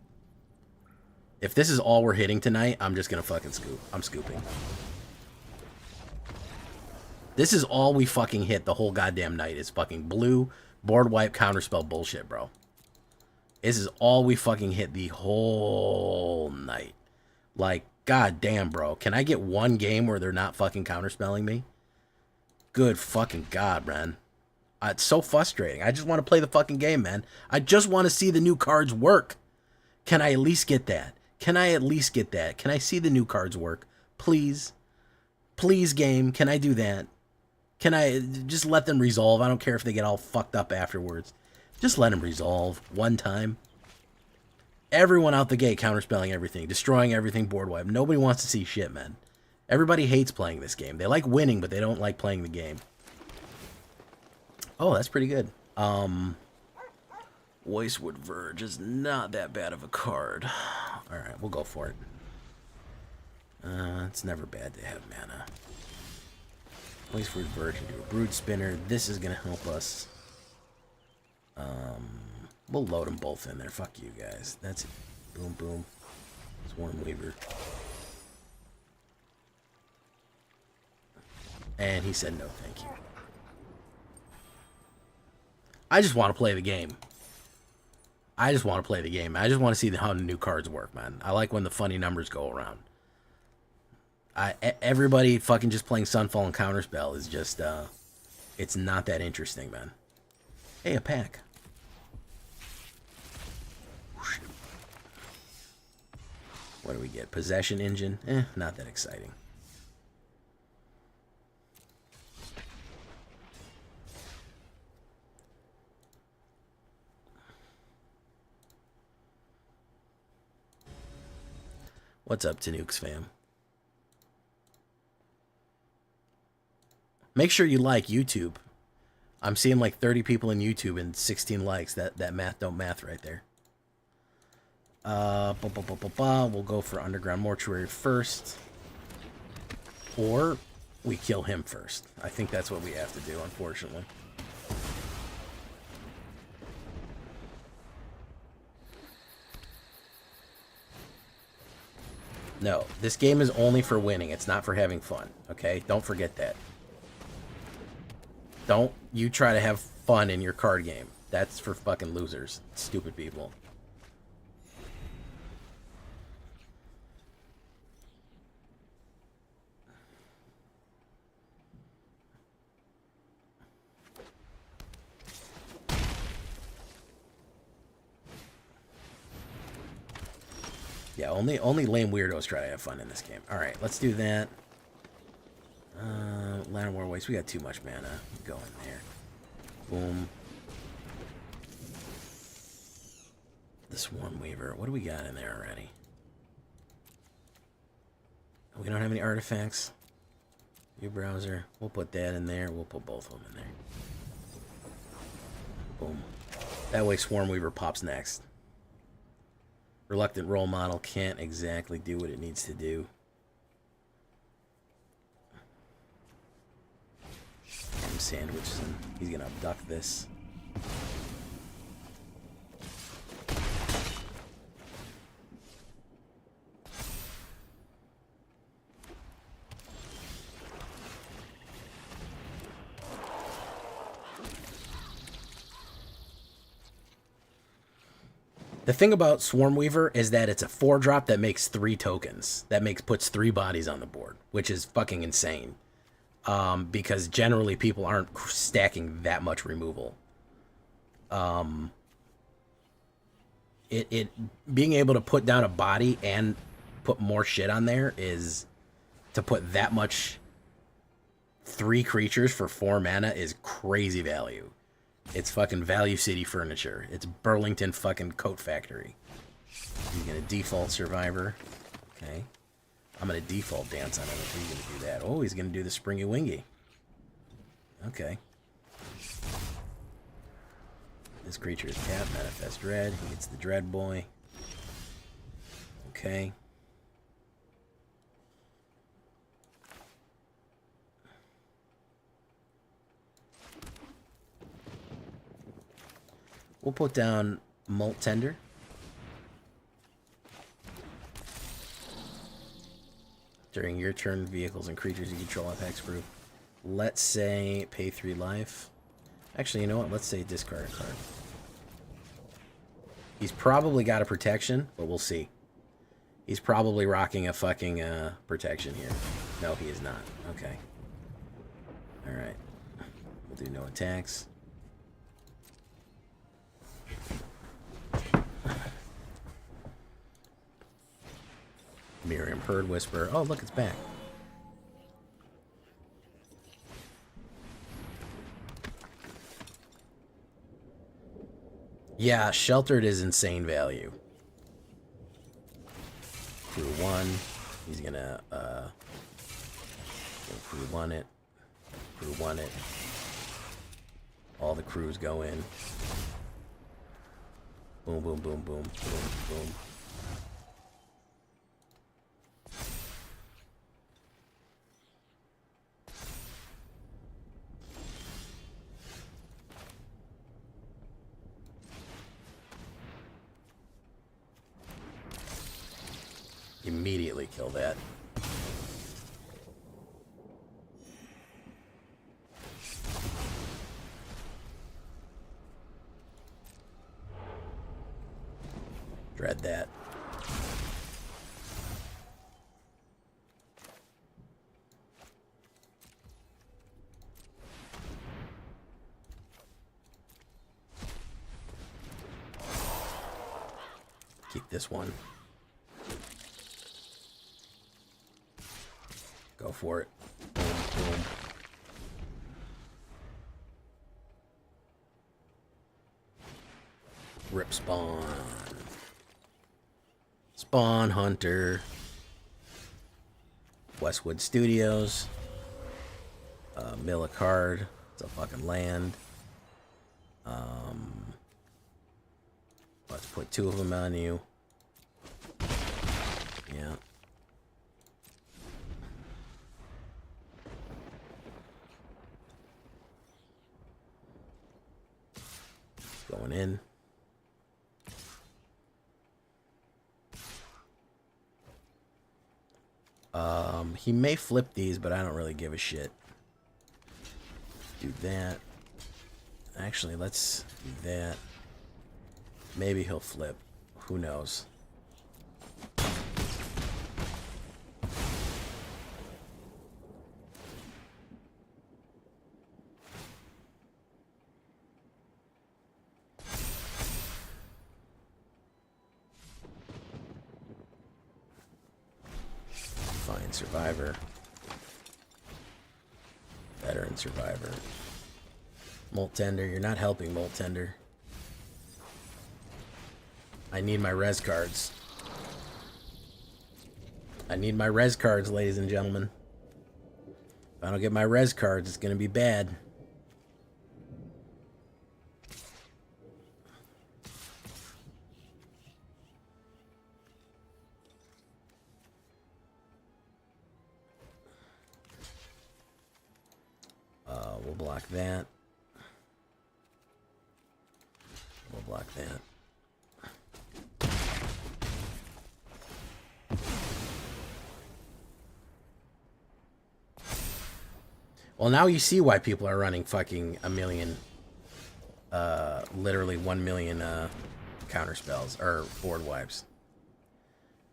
If this is all we're hitting tonight, I'm just gonna fucking scoop. I'm scooping. This is all we fucking hit the whole goddamn night is fucking blue, board wipe, counterspell bullshit, bro. This is all we fucking hit the whole night. Like, goddamn, bro. Can I get one game where they're not fucking counterspelling me? Good fucking God, man. It's so frustrating. I just want to play the fucking game, man. I just want to see the new cards work. Can I at least get that? Can I at least get that? Can I see the new cards work? Please? Please, game. Can I do that? Can I just let them resolve? I don't care if they get all fucked up afterwards. Just let them resolve one time. Everyone out the gate counterspelling everything, destroying everything board wipe. Nobody wants to see shit, man. Everybody hates playing this game. They like winning, but they don't like playing the game. Oh, that's pretty good. Voicewood Verge is not that bad of a card. Alright, we'll go for it. It's never bad to have mana. Voicewood Verge into a Brood Spinner. This is going to help us. We'll load them both in there. Fuck you guys. That's it. Boom, boom. Swarm Weaver. And he said no, thank you. I just want to play the game. I just want to play the game. I just want to see how the new cards work, man. I like when the funny numbers go around. Everybody fucking just playing Sunfall and Counterspell is just, it's not that interesting, man. Hey, a pack. What do we get? Possession Engine? Not that exciting. What's up, Tanukes fam? Make sure you like YouTube. I'm seeing like 30 people in YouTube and 16 likes. That math don't math right there. We'll go for Underground Mortuary first. Or we kill him first. I think that's what we have to do, unfortunately. No, this game is only for winning. It's not for having fun, okay? Don't forget that. Don't you try to have fun in your card game. That's for fucking losers. Stupid people. Yeah, only lame weirdos try to have fun in this game. Alright, let's do that. Land War Waste. We got too much mana. Go in there. Boom. The Swarm Weaver. What do we got in there already? We don't have any artifacts. Your browser. We'll put that in there. We'll put both of them in there. Boom. That way Swarm Weaver pops next. Reluctant Role Model can't exactly do what it needs to do. Ham sandwich. He's gonna abduct this. The thing about Swarm Weaver is that it's a 4-drop that makes 3 tokens. Puts 3 bodies on the board, which is fucking insane. Because generally people aren't stacking that much removal. Being able to put down a body and put more shit on there is to put that much 3 creatures for 4 mana is crazy value. It's fucking Value City furniture. It's Burlington fucking Coat Factory. He's gonna default Survivor. Okay. I'm gonna default Dance on him if he's gonna do that. Oh, he's gonna do the Springy Wingy. Okay. This creature is tapped. Manifest Dread. He gets the Dread Boy. Okay. We'll put down Molt Tender. During your turn, vehicles and creatures you control have hexproof. Let's say pay 3 life. Actually, you know what? Let's say discard a card. He's probably got a protection, but we'll see. He's probably rocking a fucking protection here. No, he is not. Okay. Alright. We'll do no attacks. Miriam Herd Whisper. Oh, look, it's back. Yeah, Sheltered is insane value. Crew 1. He's gonna Crew 1 it. Crew 1 it. All the crews go in. Boom, boom, boom, boom, boom, boom. Immediately kill that. Dread that. Keep this one. Go for it. Boom, boom. Rip Spawn. Spawn Hunter. Westwood Studios. Mill a card. It's a fucking land. Let's put 2 of them on you. Yeah. Going in. He may flip these, but I don't really give a shit. Do that. Actually, let's do that. Maybe he'll flip. Who knows? Survivor. Veteran survivor. Molt Tender, you're not helping, Molt Tender. I need my res cards. I need my res cards, ladies and gentlemen. If I don't get my res cards, it's going to be bad. We'll block that. We'll block that. Well, now you see why people are running fucking a million, literally 1 million counter spells or board wipes.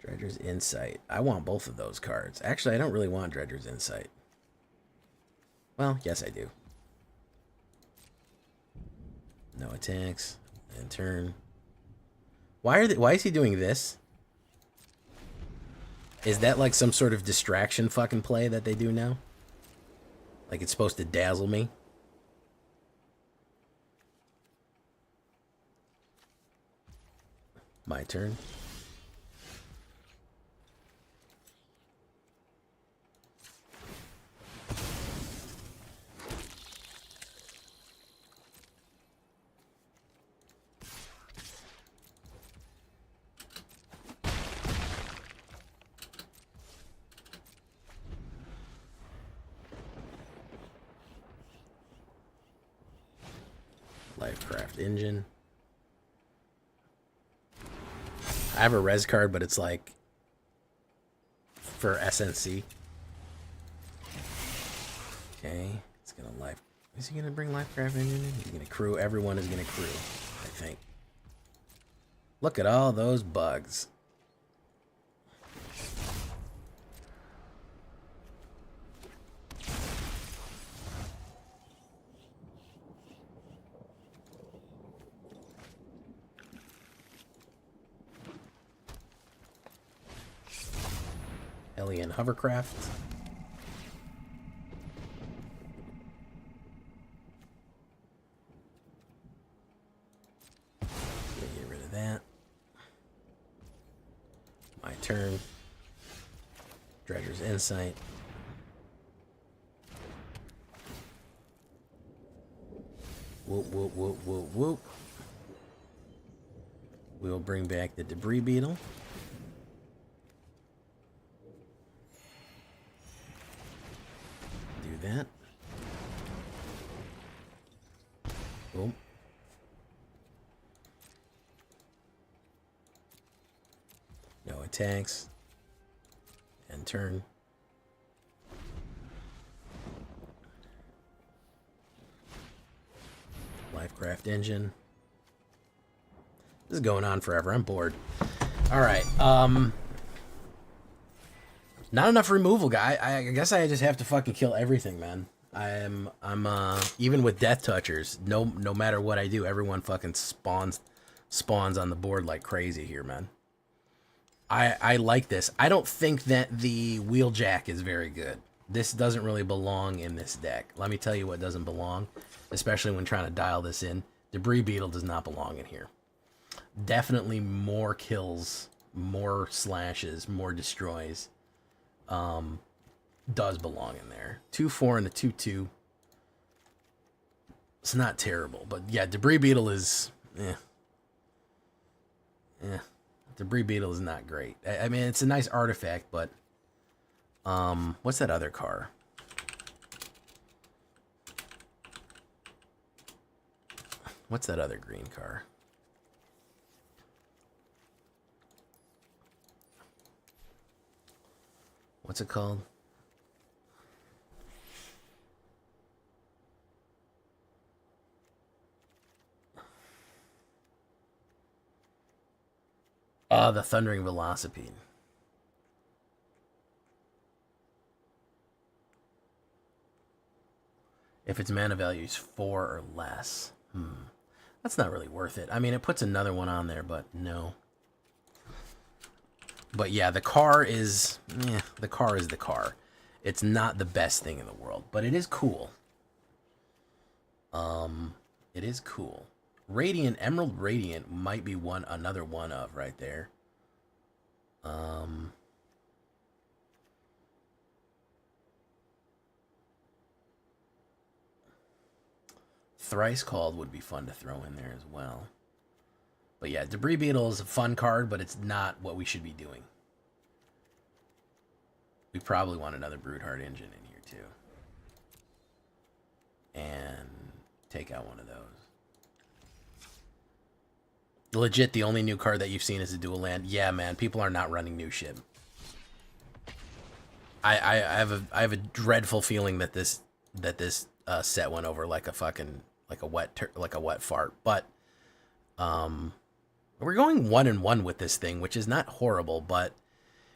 Dredger's Insight. I want both of those cards. Actually, I don't really want Dredger's Insight. Well, yes, I do. No attacks. And turn. Why is he doing this? Is that like some sort of distraction fucking play that they do now? Like it's supposed to dazzle me? My turn. Lifecraft Engine. I have a res card, but it's like for SNC. Okay, it's gonna life. Is he gonna bring Lifecraft Engine in? He's gonna crew. Everyone is gonna crew, I think. Look at all those bugs. Alien hovercraft. Get rid of that. My turn. Dredger's Insight. Whoop, whoop, whoop, whoop, whoop. We'll bring back the Debris Beetle. That. Boom. No attacks. And turn. Lifecraft Engine. This is going on forever. I'm bored. All right. Not enough removal, guy. I guess I just have to fucking kill everything, man. I'm even with Death Touchers, no matter what I do, everyone fucking spawns on the board like crazy here, man. I like this. I don't think that the Wheeljack is very good. This doesn't really belong in this deck. Let me tell you what doesn't belong, especially when trying to dial this in. Debris Beetle does not belong in here. Definitely more kills, more slashes, more destroys. Does belong in there. 2/4 and a 2/2. It's not terrible, but yeah, Debris Beetle is Debris Beetle is not great. I mean, it's a nice artifact, but what's that other car? What's that other green car? What's it called? The Thundering Velocipede. If its mana value is 4 or less. That's not really worth it. I mean, it puts another one on there, but no. But yeah, the car is the car. It's not the best thing in the world, but it is cool. It is cool. Radiant, Emerald Radiant might be another one of right there. Thrice Called would be fun to throw in there as well. But yeah, Debris Beetle is a fun card, but it's not what we should be doing. We probably want another Broodheart Engine in here too. And take out one of those. Legit, the only new card that you've seen is a dual land. Yeah, man, people are not running new shit. I have a dreadful feeling that this set went over like a fucking like a wet fart. But we're going 1-1 with this thing, which is not horrible, but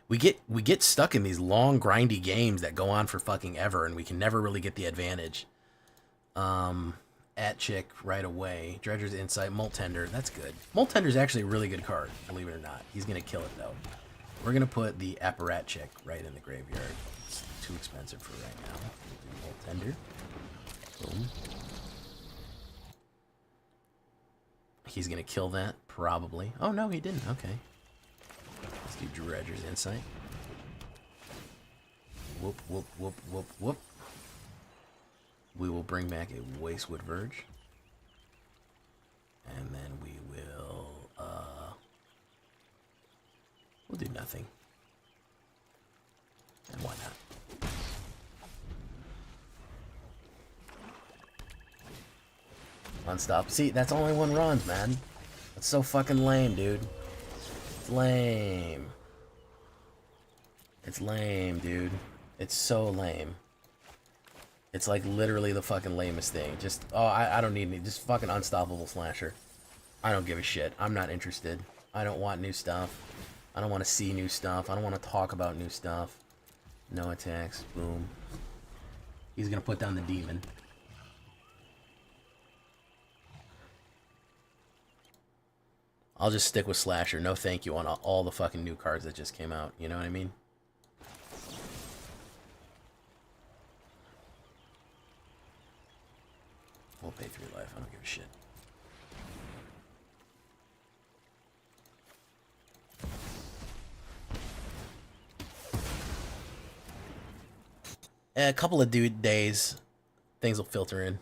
we get stuck in these long grindy games that go on for fucking ever, and we can never really get the advantage. At Chick right away. Dredger's Insight, Molt Tender. That's good. Molt Tender's actually a really good card, believe it or not. He's gonna kill it though. We're gonna put the Apparat Chick right in the graveyard. It's too expensive for right now. Molt Tender. Boom. He's gonna kill that, probably. Oh no, he didn't. Okay. Let's do Dredger's Insight. Whoop, whoop, whoop, whoop, whoop. We will bring back a Wastewood Verge. And then we will, we'll do nothing. And why not? Unstop. See, that's only one runs, man. That's so fucking lame, dude. It's lame. It's lame, dude. It's so lame. It's like literally the fucking lamest thing. Just, oh, I don't need any. Just fucking unstoppable slasher. I don't give a shit. I'm not interested. I don't want new stuff. I don't want to see new stuff. I don't want to talk about new stuff. No attacks. Boom. He's gonna put down the demon. I'll just stick with slasher. No thank you on all the fucking new cards that just came out. You know what I mean? We'll pay 3 life. I don't give a shit. A couple of days, things will filter in.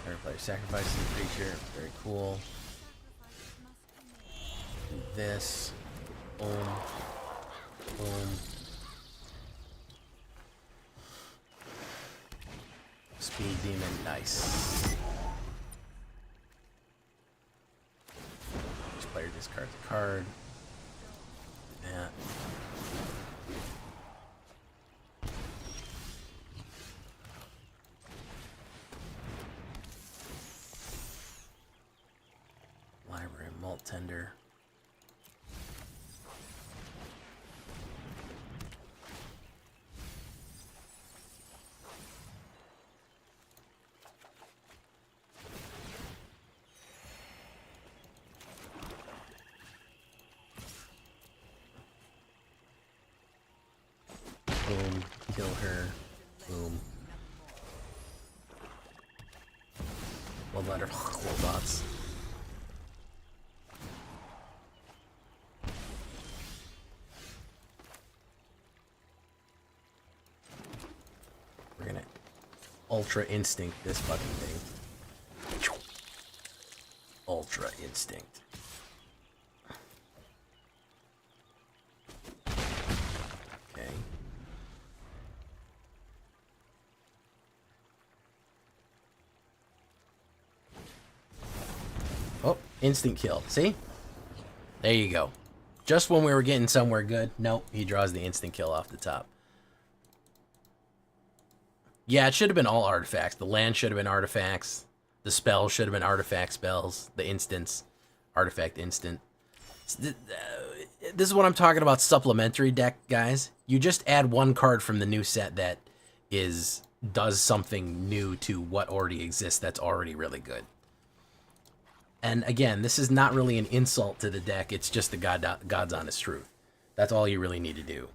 Every player sacrifices a creature. Very cool. Do this. Boom. Boom. Speed Demon, nice. Each player discards a card. Yeah. Library, Molt Tender. Boom, kill her. Boom. We'll let her cool dots. We're gonna Ultra Instinct this fucking thing. Ultra Instinct. Okay. Oh, instant kill. See? There you go. Just when we were getting somewhere good. Nope, he draws the instant kill off the top. Yeah, it should have been all artifacts. The land should have been artifacts. The spells should have been artifact spells. The instants, artifact instant. This is what I'm talking about, supplementary deck, guys. You just add one card from the new set that does something new to what already exists that's already really good. And again, this is not really an insult to the deck. It's just the God's honest truth. That's all you really need to do.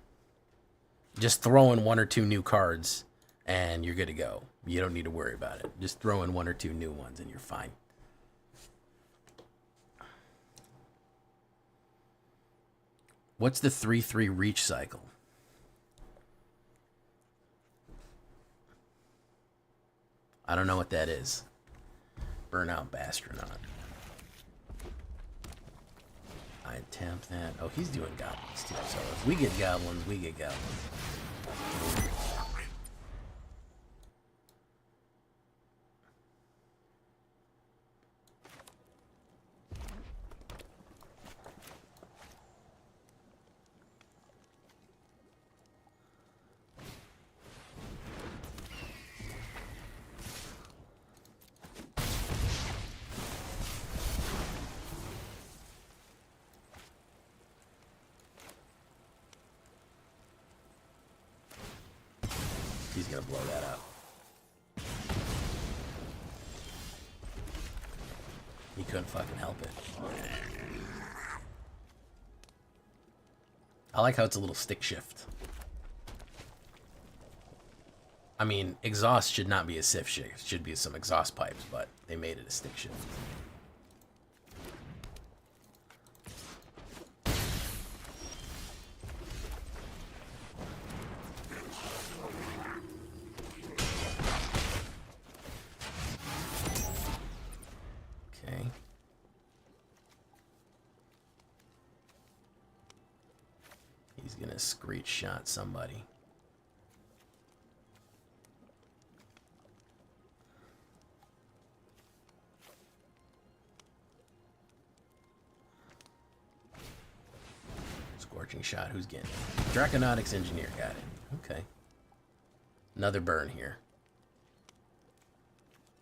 Just throw in 1 or 2 new cards, and you're good to go. You don't need to worry about it. Just throw in 1 or 2 new ones, and you're fine. What's the 3/3 reach cycle? I don't know what that is. Burnout Bastronaut. I tap that. Oh, he's doing goblins too. So if we get goblins, we get goblins. He's gonna blow that up. He couldn't fucking help it. I like how it's a little stick shift. I mean, exhaust should not be a stick shift. It should be some exhaust pipes, but they made it a stick shift. Screech shot somebody. Scorching shot. Who's getting it? Draconautics Engineer got it. Okay. Another burn here.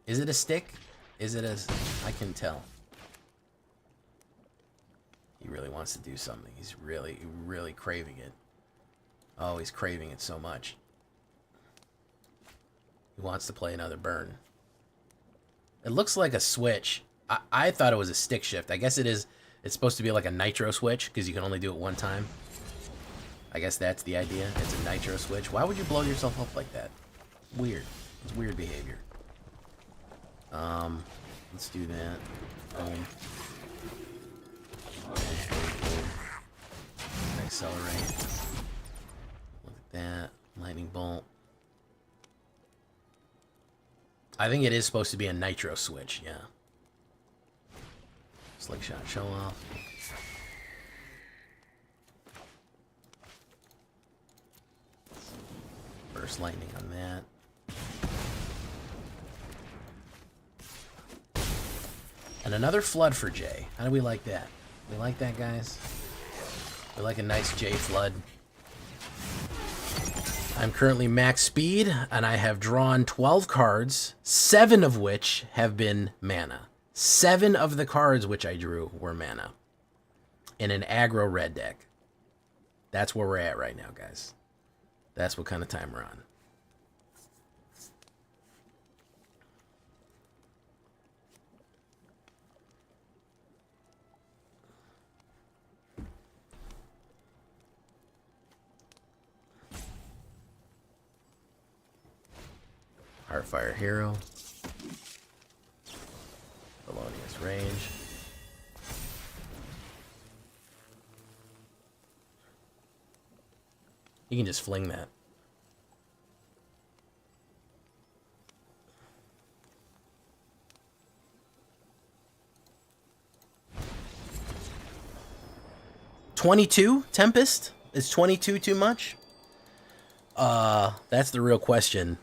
Is it a stick? Is it a... I can tell. He really wants to do something. He's really, really craving it. Oh, he's craving it so much. He wants to play another burn. It looks like a switch. I thought it was a stick shift. I guess it is. It's supposed to be like a nitro switch because you can only do it 1 time. I guess that's the idea. It's a nitro switch. Why would you blow yourself up like that? Weird. It's weird behavior. Let's do that. Boom. Accelerate. Look at that. Lightning bolt. I think it is supposed to be a nitro switch, yeah. Slick shot show off. Burst lightning on that. And another flood for Jay. How do we like that? We like that, guys? We like a nice Jay flood. I'm currently max speed, and I have drawn 12 cards, 7 of which have been mana. 7 of the cards which I drew were mana. In an aggro red deck. That's where we're at right now, guys. That's what kind of time we're on. Heartfire Hero. Villainy range. You can just fling that. $22 Tempest? Is 22 too much? That's the real question.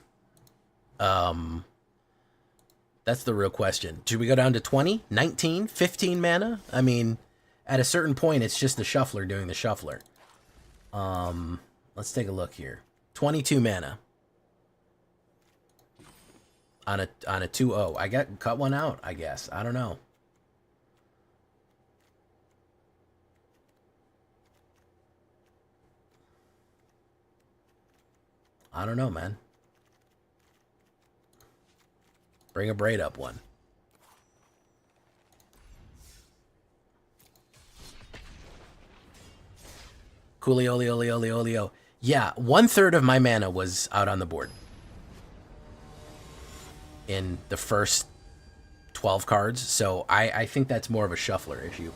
That's the real question. Should we go down to 20, 19, 15 mana? I mean, at a certain point, it's just the shuffler doing the shuffler. Let's take a look here. 22 mana. On a 2-0. I got cut one out, I guess. I don't know. I don't know, man. Bring a braid up one. Coolio. Yeah, 1/3 of my mana was out on the board in the first 12 cards, so I think that's more of a shuffler issue.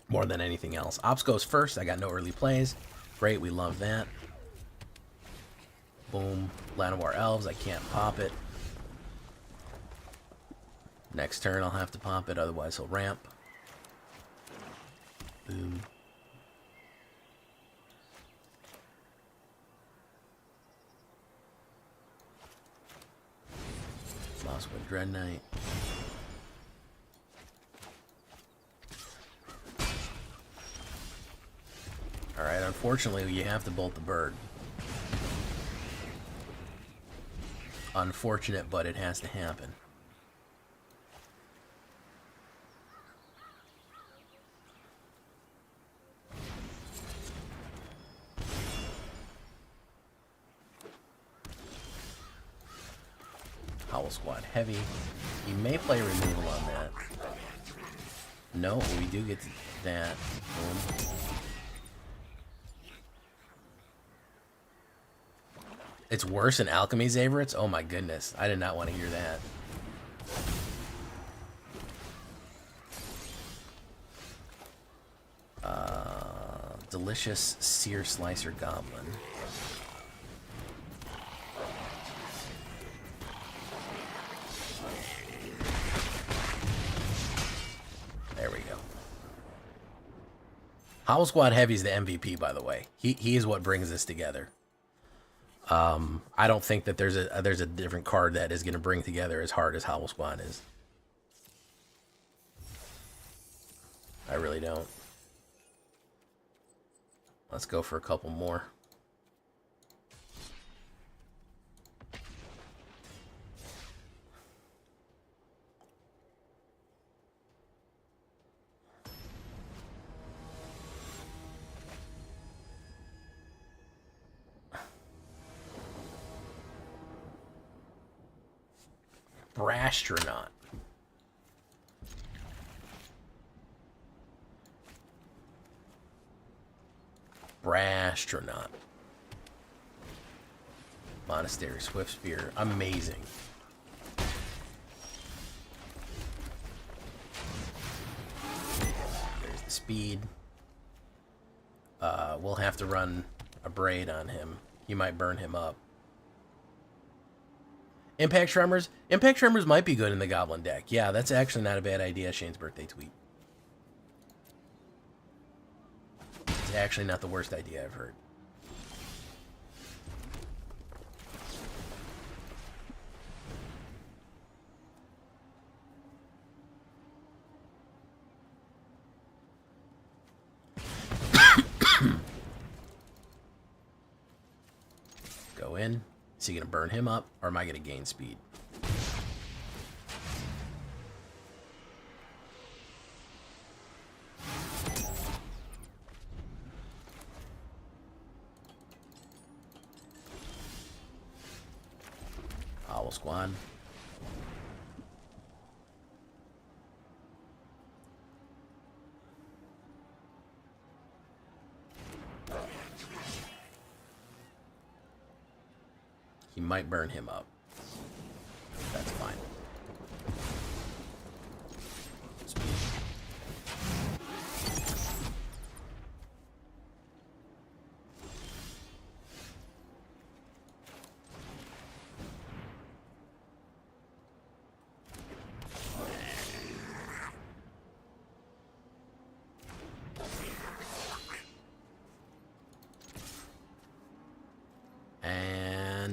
More than anything else. Ops goes first. I got no early plays. Great, we love that. Boom. Llanowar Elves, I can't pop it. Next turn I'll have to pop it, otherwise he'll ramp. Boom. Mosswood Dread Knight. Alright, unfortunately you have to bolt the bird. Unfortunate, but it has to happen. Howl Squad Heavy. You may play removal on that. No, we do get that. Boom. It's worse than Alchemy Zavorets? Oh my goodness. I did not want to hear that. Delicious Sear Slicer Goblin. There we go. Howl Squad Heavy's the MVP, by the way. He is what brings this together. I don't think that there's a different card that is going to bring together as hard as Howl Squad is. I really don't. Let's go for a couple more. Brastronaut. Brastronaut. Monastery Swift Spear. Amazing. There's the speed. We'll have to run a braid on him. He might burn him up. Impact Tremors? Impact Tremors might be good in the Goblin deck. Yeah, that's actually not a bad idea, Shane's birthday tweet. It's actually not the worst idea I've heard. Go in. Is he going to burn him up, or am I going to gain speed? Owl Squad. He might burn him up. That's fine. Speed.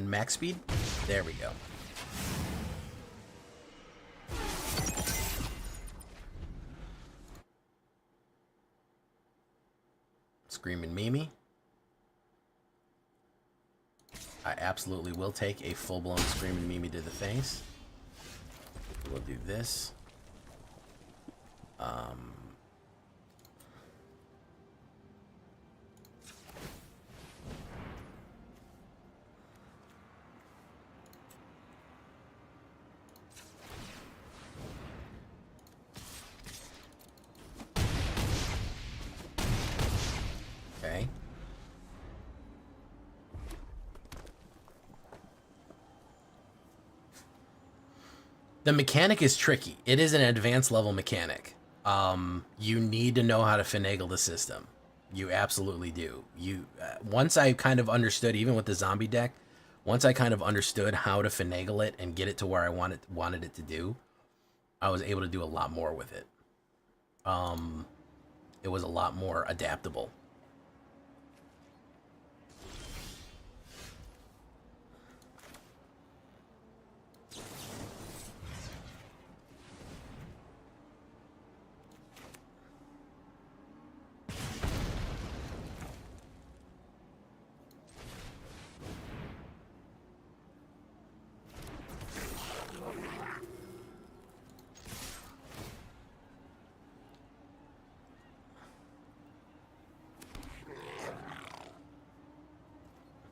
Max speed. There we go. Screaming Mimi. I absolutely will take a full-blown Screaming Mimi to the face. We'll do this. The mechanic is tricky. It is an advanced level mechanic. You need to know how to finagle the system. You absolutely do. Once I kind of understood, even with the zombie deck, once I kind of understood how to finagle it and get it to where I wanted it to do, I was able to do a lot more with it. It was a lot more adaptable.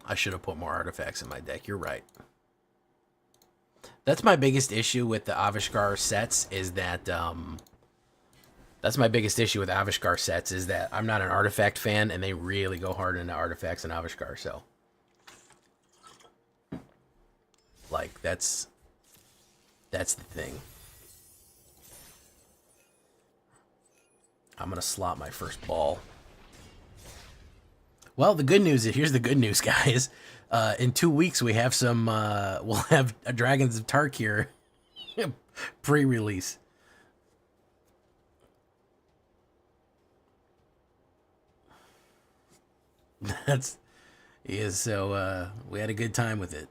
I should have put more artifacts in my deck. You're right. That's my biggest issue with the Avishkar sets is that that's my biggest issue with Avishkar sets is that I'm not an artifact fan and they really go hard into artifacts in Avishkar, so like that's the thing. I'm gonna slot my first ball. Well, the good news is, here's the good news, guys. In 2 weeks, we have some, we'll have a Dragons of Tarkir pre-release. So we had a good time with it.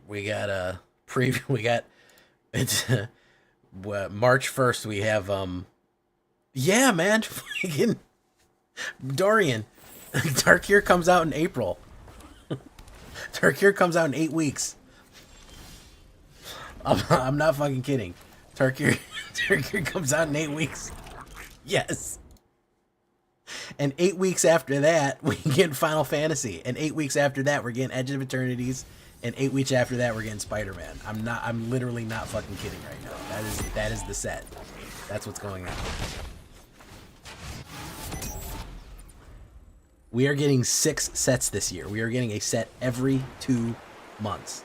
We got a preview. We got it's March 1st. We have yeah, man, fucking Dorian. Tarkir comes out in April. Tarkir comes out in 8 weeks. I'm not fucking kidding. Tarkir comes out in 8 weeks. Yes. And 8 weeks after that, we get Final Fantasy. And 8 weeks after that, we're getting Edge of Eternities. And 8 weeks after that, we're getting Spider-Man. I'm literally not fucking kidding right now. That is the set. That's what's going on. We are getting 6 sets this year. We are getting a set every 2 months.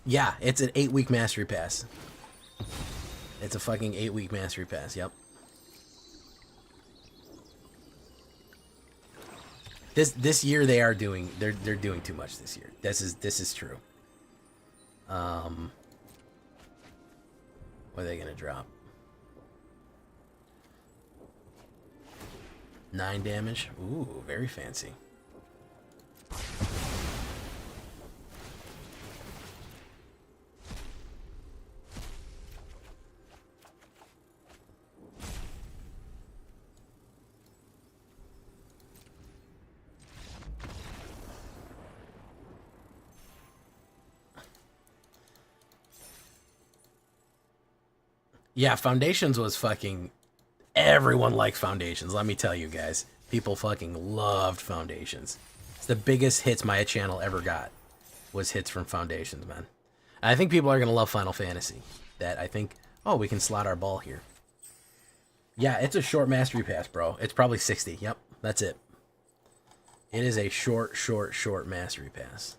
Yeah, it's an 8-week mastery pass. It's a fucking 8-week mastery pass. Yep. This year they are doing they're doing too much this year. This is true. What are they gonna drop? 9 damage. Ooh, very fancy. Yeah, Foundations was fucking... Everyone liked Foundations, let me tell you guys. People fucking loved Foundations. It's the biggest hits my channel ever got. Was hits from Foundations, man. And I think people are going to love Final Fantasy. That I think... Oh, we can slot our ball here. Yeah, it's a short mastery pass, bro. It's probably 60. Yep, that's it. It is a short mastery pass.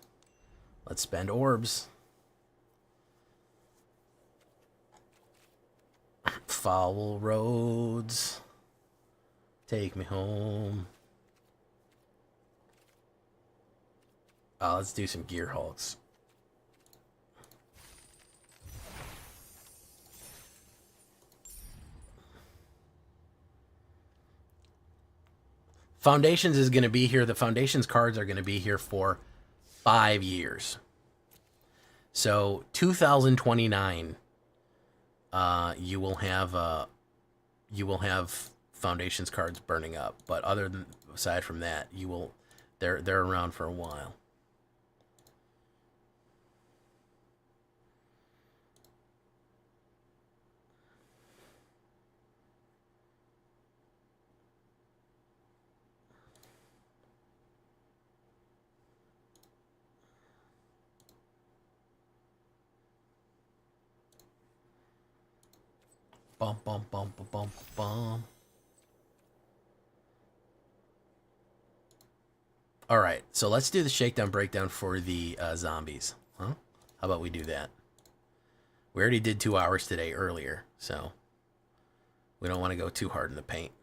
Let's spend orbs. Foul roads, take me home. Let's do some Gear Hulks. Foundations is going to be here. The Foundations cards are going to be here for 5 years. So 2029, you will have Foundations cards burning up, but aside from that, they're around for a while. Bum bum bum bum bum bum. All right, so let's do the shakedown breakdown for the zombies, huh? How about we do that? We already did 2 hours today earlier, so we don't want to go too hard in the paint.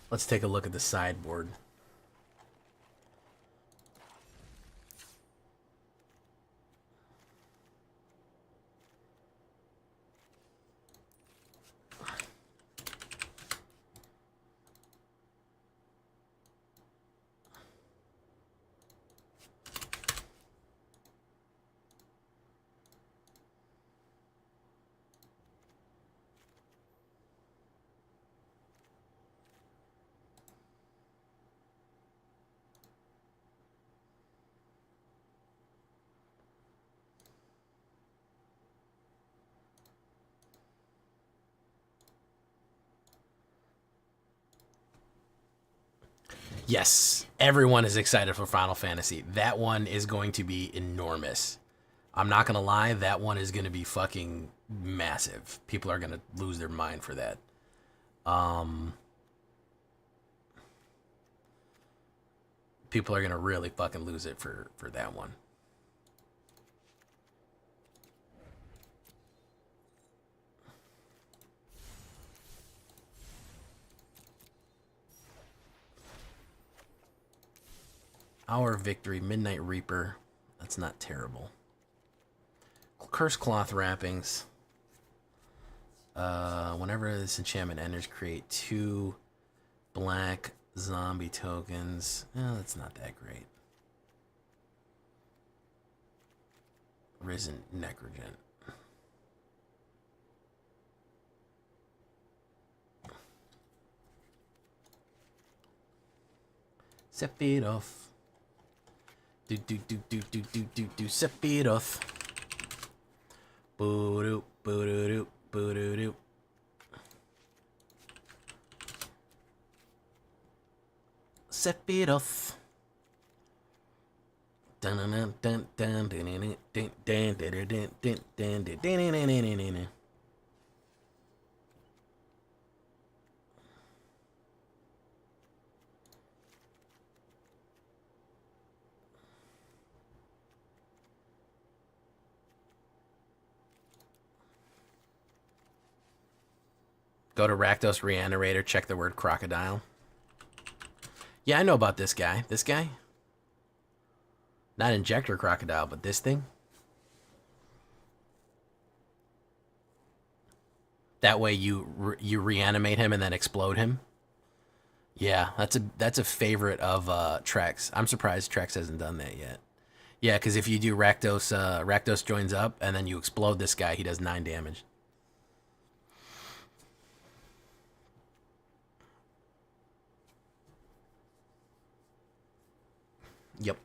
Let's take a look at the sideboard. Yes, everyone is excited for Final Fantasy. That one is going to be enormous. I'm not going to lie, that one is going to be fucking massive. People are going to lose their mind for that. People are going to really fucking lose it for that one. Our Victory, Midnight Reaper. That's not terrible. Curse Cloth Wrappings. Whenever this enchantment enters, create 2 black zombie tokens. That's not that great. Risen Necrogen. Sephiroth. Sephiroth. Boo-doo, boo-doo-doo, boo-doo-doo. Sephiroth. Go to Rakdos Reanimator, check the word crocodile. Yeah, I know about this guy. This guy? Not Injector Crocodile, but this thing? That way you reanimate him and then explode him. Yeah, that's a favorite of Trex. I'm surprised Trex hasn't done that yet. Yeah, because if you do Rakdos joins up and then you explode this guy, he does 9 damage. Yep.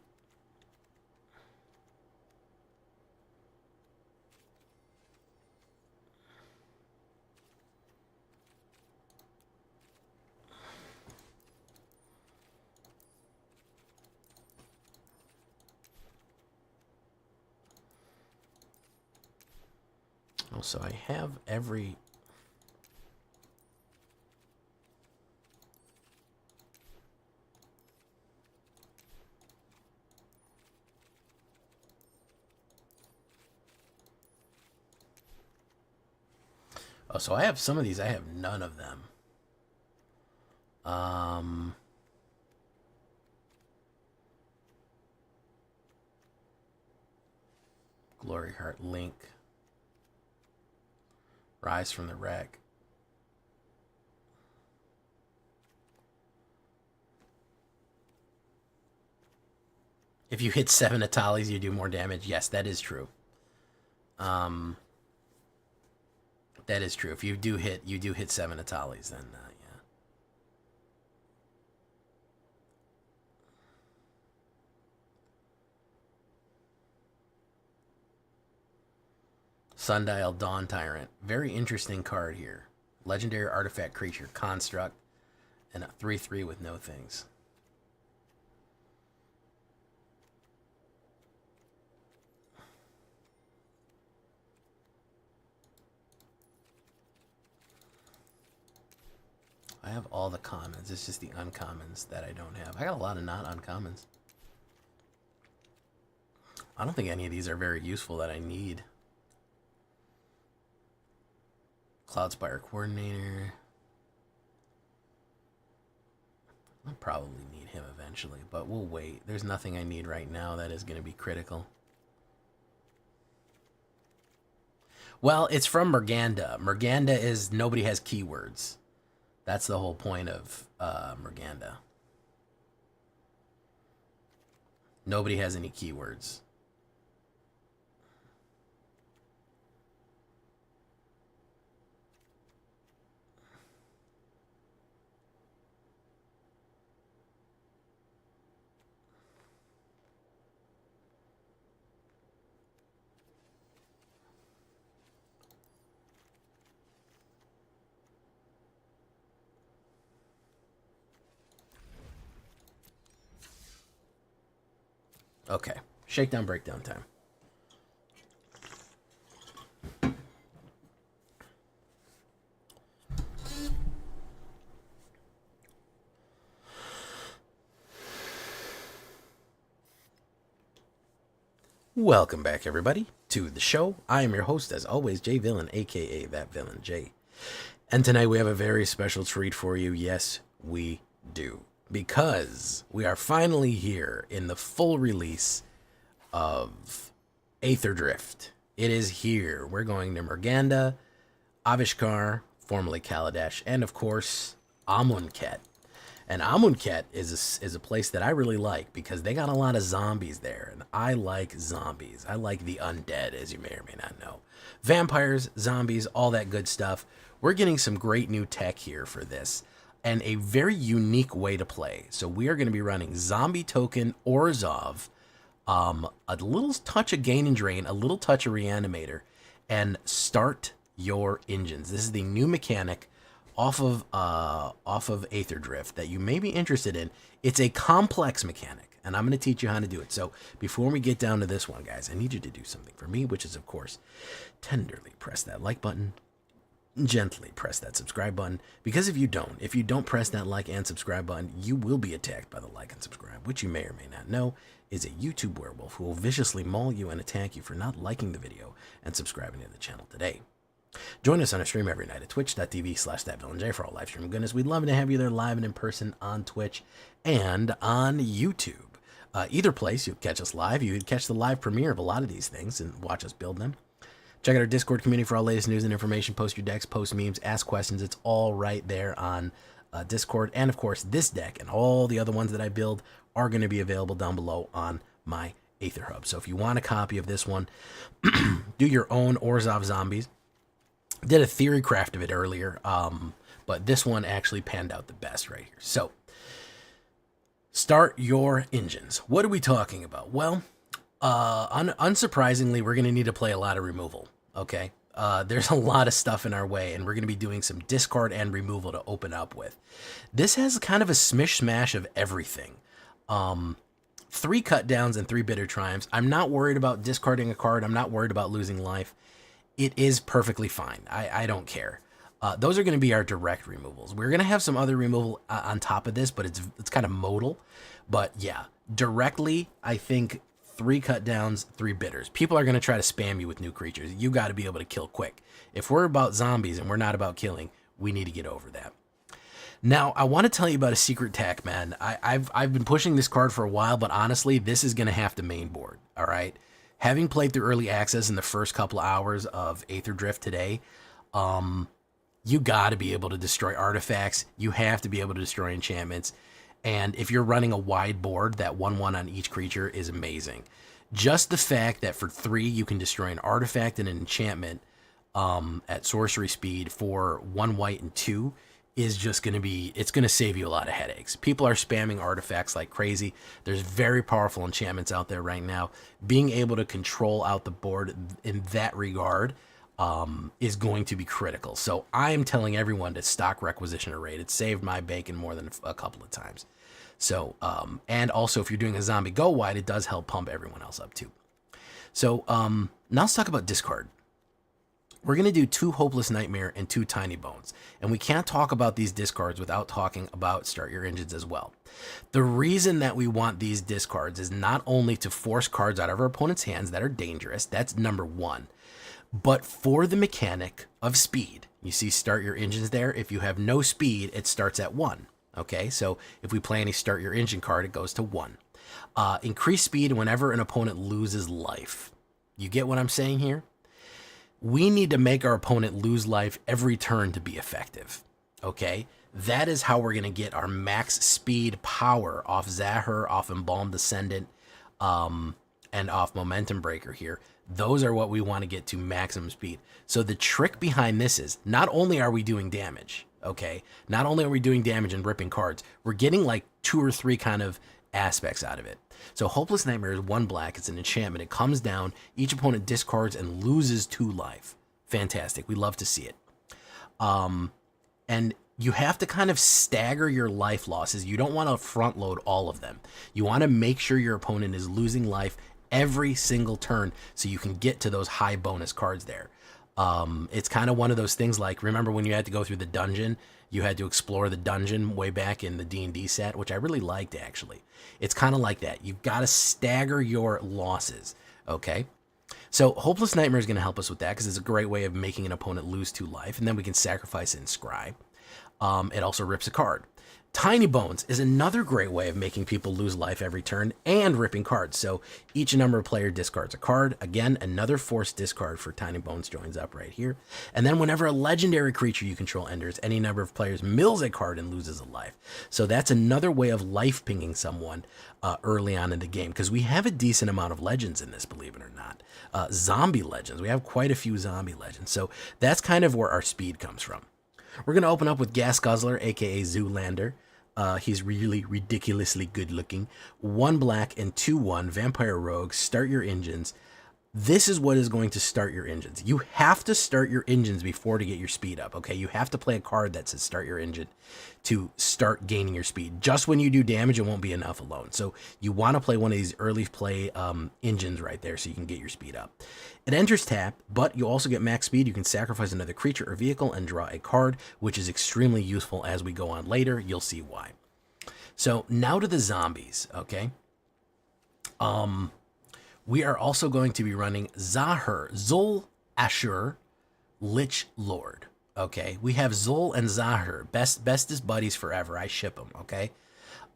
Oh, so I have every... Oh, so I have some of these. I have none of them. Glory Heart Link. Rise from the wreck. If you hit 7 Atalis, you do more damage. Yes, that is true. That is true. If you do hit 7 Atalis, then yeah. Sundial Dawn Tyrant. Very interesting card here. Legendary artifact creature, construct, and a 3/3 with no things. I have all the commons. It's just the uncommons that I don't have. I got a lot of not uncommons. I don't think any of these are very useful that I need. Cloudspire Coordinator. I'll probably need him eventually, but we'll wait. There's nothing I need right now that is going to be critical. Well, it's from Merganda. Merganda is nobody has keywords. That's the whole point of Merganda. Nobody has any keywords. Okay, shakedown, breakdown time. Welcome back, everybody, to the show. I am your host, as always, Jay Villain, aka That Villain Jay. And tonight we have a very special treat for you. Yes, we do. Because we are finally here in the full release of AETHERDRIFT. It is here. We're going to Merganda, Avishkar, formerly Kaladesh, and of course, Amonkhet. And Amonkhet is a place that I really like because they got a lot of zombies there. And I like zombies. I like the undead, as you may or may not know. Vampires, zombies, all that good stuff. We're getting some great new tech here for this. And a very unique way to play. So we are going to be running Zombie Token Orzhov, a little touch of Gain and Drain, a little touch of Reanimator, and start your engines. This is the new mechanic off of AETHERDRIFT that you may be interested in. It's a complex mechanic, and I'm going to teach you how to do it. So before we get down to this one, guys, I need you to do something for me, which is, of course, tenderly press that like button. Gently press that subscribe button, because if you don't press that like and subscribe button, you will be attacked by the like and subscribe, which you may or may not know is a YouTube werewolf who will viciously maul you and attack you for not liking the video and subscribing to the channel today. Join us on our stream every night at twitch.tv/thatvillainej for all live stream goodness. We'd love to have you there live and in person on Twitch and on YouTube. Either place, you'll catch us live. You could catch the live premiere of a lot of these things and watch us build them. Check out our Discord community for all latest news and information. Post your decks, post memes, ask questions. It's all right there on Discord. And, of course, this deck and all the other ones that I build are going to be available down below on my AetherHub. So if you want a copy of this one, do your own Orzhov Zombies. Did a theory craft of it earlier, but this one actually panned out the best right here. So start your engines. What are we talking about? Well, unsurprisingly, we're going to need to play a lot of removal, okay? There's a lot of stuff in our way, and we're going to be doing some discard and removal to open up with. This has kind of a smish-smash of everything. 3 cut downs and 3 bitter triumphs. I'm not worried about discarding a card. I'm not worried about losing life. It is perfectly fine. I don't care. Those are going to be our direct removals. We're going to have some other removal on top of this, but it's kind of modal. But yeah, directly, I think 3 cut downs, 3 bitters. People are going to try to spam you with new creatures. You got to be able to kill quick. If we're about zombies and we're not about killing, we need to get over that. Now, I want to tell you about a secret tech, man. I've been pushing this card for a while, but honestly, this is going to have to main board, all right? Having played through early access in the first couple of hours of AetherDrift today, you got to be able to destroy artifacts. You have to be able to destroy enchantments. And if you're running a wide board, that 1/1 on each creature is amazing. Just the fact that for 3 you can destroy an artifact and an enchantment at sorcery speed for 1 white and 2 is just going to be, it's going to save you a lot of headaches. People are spamming artifacts like crazy. There's very powerful enchantments out there right now. Being able to control out the board in that regard is going to be critical. So I am telling everyone to stock Requisitioner Raid. It's saved my bacon more than a couple of times. So, and also if you're doing a zombie go wide, it does help pump everyone else up too. So now let's talk about discard. We're going to do 2 Hopeless Nightmare and 2 Tiny Bones. And we can't talk about these discards without talking about Start Your Engines as well. The reason that we want these discards is not only to force cards out of our opponent's hands that are dangerous, that's number 1, but for the mechanic of speed. You see Start Your Engines there. If you have no speed, it starts at 1. Okay, so if we play any Start Your Engine card, it goes to 1. Increase speed whenever an opponent loses life. You get what I'm saying here? We need to make our opponent lose life every turn to be effective. Okay, that is how we're going to get our max speed power off Zahir, off Embalmed Descendant, and off Momentum Breaker here. Those are what we want to get to maximum speed. So the trick behind this is not only are we doing damage, okay, not only are we doing damage and ripping cards, we're getting like 2 or 3 kind of aspects out of it. So Hopeless Nightmare is 1 black. It's an enchantment. It comes down. Each opponent discards and loses 2 life. Fantastic. We love to see it. And you have to kind of stagger your life losses. You don't want to front load all of them. You want to make sure your opponent is losing life every single turn so you can get to those high bonus cards there. It's kind of one of those things like, remember when you had to go through the dungeon? You had to explore the dungeon way back in the D&D set, which I really liked actually. It's kind of like that. You've got to stagger your losses, okay? So Hopeless Nightmare is going to help us with that because it's a great way of making an opponent lose 2 life, and then we can sacrifice it and scry. It also rips a card. Tiny Bones is another great way of making people lose life every turn and ripping cards. So each number of player discards a card. Again, another forced discard for Tiny Bones joins up right here. And then whenever a legendary creature you control enters, any number of players mills a card and loses a life. So that's another way of life pinging someone early on in the game, because we have a decent amount of legends in this, believe it or not. Zombie legends. We have quite a few zombie legends. So that's kind of where our speed comes from. We're going to open up with Gas Guzzler, aka Zoolander. He's really ridiculously good looking. 1 black and 2/1 Vampire Rogue. Start your engines. This is what is going to start your engines. You have to start your engines before to get your speed up, okay? You have to play a card that says start your engine to start gaining your speed. Just when you do damage, it won't be enough alone. So you want to play one of these early play engines right there so you can get your speed up. It enters tap, but you also get max speed. You can sacrifice another creature or vehicle and draw a card, which is extremely useful as we go on later. You'll see why. So now to the zombies, okay? We are also going to be running Zahir, Zul Ashur, Lich Lord. Okay, we have Zul and Zahir, bestest buddies forever. I ship them. Okay,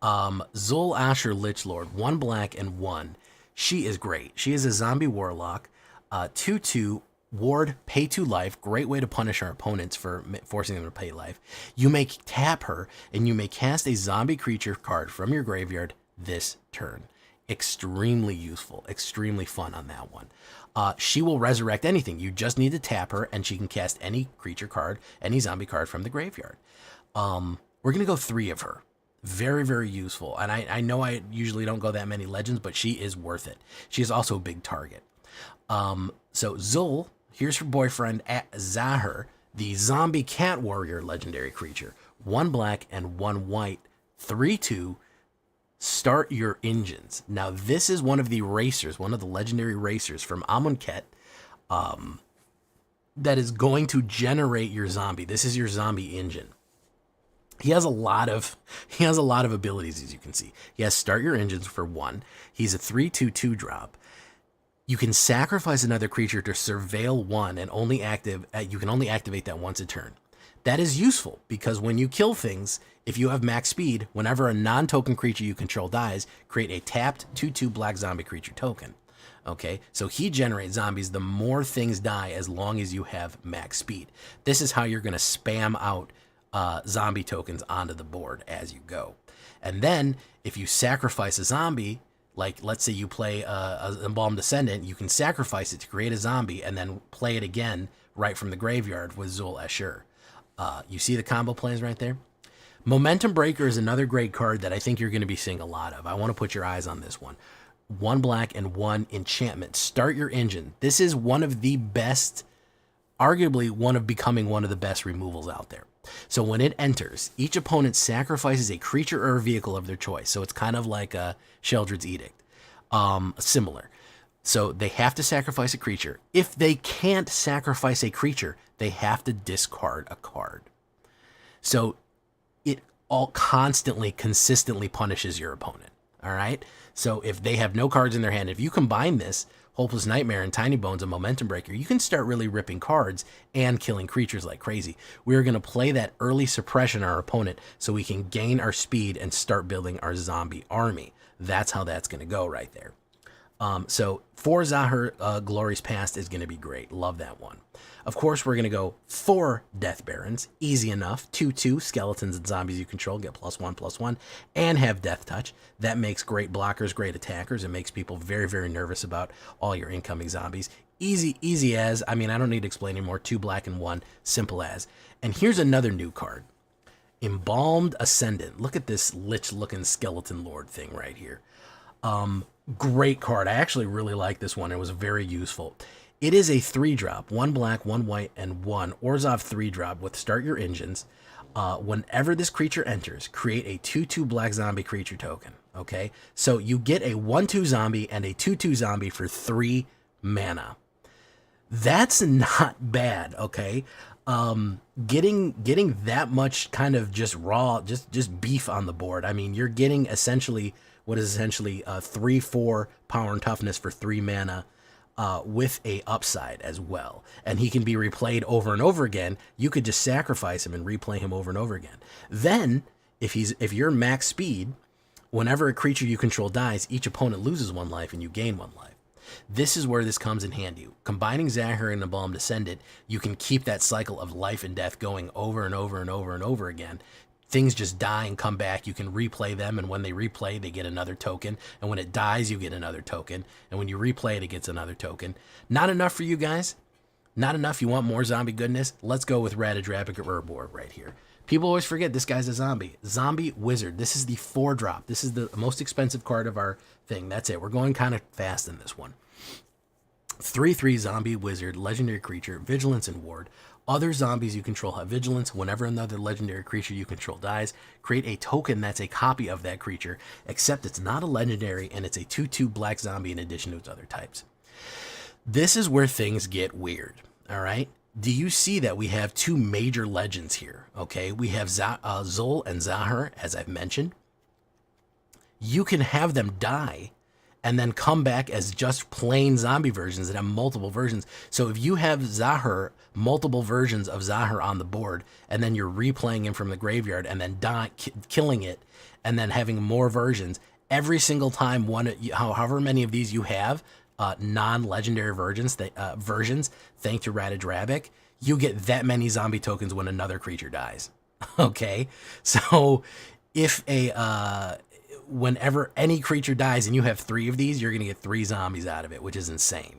Zul Ashur, Lich Lord, 1 black and 1. She is great. She is a zombie warlock, 2/2 ward, pay 2 life. Great way to punish our opponents for forcing them to pay life. You may tap her and you may cast a zombie creature card from your graveyard this turn. Extremely useful, extremely fun on that one. She will resurrect anything. You just need to tap her and she can cast any creature card, any zombie card from the graveyard. We're going to go 3 of her. Very, very useful. And I know I usually don't go that many legends, but she is worth it. She is also a big target. So Zul, here's her boyfriend at Zahir, the zombie cat warrior legendary creature. 1 black and 1 white, 3/2. Start your engines. Now, this is one of the racers, one of the legendary racers from Amonkhet that is going to generate your zombie. This is your zombie engine. He has a lot of abilities, as you can see. He has start your engines for 1. He's a 3/2 drop. You can sacrifice another creature to surveil 1 and you can only activate that once a turn. That is useful because when you kill things, if you have max speed, whenever a non-token creature you control dies, create a tapped 2/2 black zombie creature token. Okay, so he generates zombies the more things die as long as you have max speed. This is how you're going to spam out zombie tokens onto the board as you go. And then if you sacrifice a zombie, like let's say you play a Embalmed Descendant, you can sacrifice it to create a zombie and then play it again right from the graveyard with Zul Ashur. You see the combo plays right there? Momentum Breaker is another great card that I think you're going to be seeing a lot of. I want to put your eyes on this one. 1 black and 1 enchantment. Start your engine. This is one of the best, arguably one of becoming one of the best removals out there. So when it enters, each opponent sacrifices a creature or a vehicle of their choice. So it's kind of like a Sheldred's Edict. Similar. So they have to sacrifice a creature. If they can't sacrifice a creature, they have to discard a card. So it all constantly, consistently punishes your opponent. All right. So if they have no cards in their hand, if you combine this, Hopeless Nightmare and Tiny Bones and Momentum Breaker, you can start really ripping cards and killing creatures like crazy. We're going to play that early suppression on our opponent so we can gain our speed and start building our zombie army. That's how that's going to go right there. So 4 Zahir Glories Past is going to be great. Love that one. Of course, we're going to go 4 Death Barons. Easy enough. 2/2 skeletons and zombies you control get +1/+1 and have Death Touch. That makes great blockers, great attackers. It makes people very, very nervous about all your incoming zombies. Easy as. I mean, I don't need to explain anymore. 2 black and 1. Simple as. And here's another new card. Embalmed Ascendant. Look at this lich-looking skeleton lord thing right here. Great card. I actually really like this one. It was very useful. It is a 3-drop, 1 black, 1 white, and 1 Orzhov 3-drop with Start Your Engines. Whenever this creature enters, create a 2/2 black zombie creature token. Okay, so you get a 1/2 zombie and a 2/2 zombie for 3 mana. That's not bad. Okay, getting that much kind of just raw, just beef on the board. I mean, you're getting essentially what is essentially 3/4 power and toughness for 3 mana. With a upside as well, and he can be replayed over and over again. You could just sacrifice him and replay him over and over again. Then if you're max speed, whenever a creature you control dies, each opponent loses 1 life and you gain 1 life. This is where this comes in handy. Combining Zahir and Embalmed Descendant, you can keep that cycle of life and death going over and over and over and over again. Things just die and come back. You can replay them, and when they replay, they get another token. And when it dies, you get another token. And when you replay it, it gets another token. Not enough for you guys? Not enough? You want more zombie goodness? Let's go with Radadrabic Urborg right here. People always forget this guy's a zombie. Zombie Wizard. This is the 4-drop. This is the most expensive card of our thing. That's it. We're going kind of fast in this one. 3/3 Zombie Wizard, legendary creature, vigilance and ward. Other zombies you control have vigilance. Whenever another legendary creature you control dies, create a token that's a copy of that creature, except it's not a legendary and it's a 2/2 black zombie in addition to its other types. This is where things get weird, all right? Do you see that we have 2 major legends here, okay? We have Zul and Zahir, as I've mentioned. You can have them die and then come back as just plain zombie versions that have multiple versions. So if you have Zahir, multiple versions of Zahir on the board, and then you're replaying him from the graveyard and then killing it, and then having more versions, every single time however many of these you have, non-legendary versions, thanks to Radadrabic, you get that many zombie tokens when another creature dies. Okay? So if whenever any creature dies and you have 3 of these, you're going to get 3 zombies out of it, which is insane.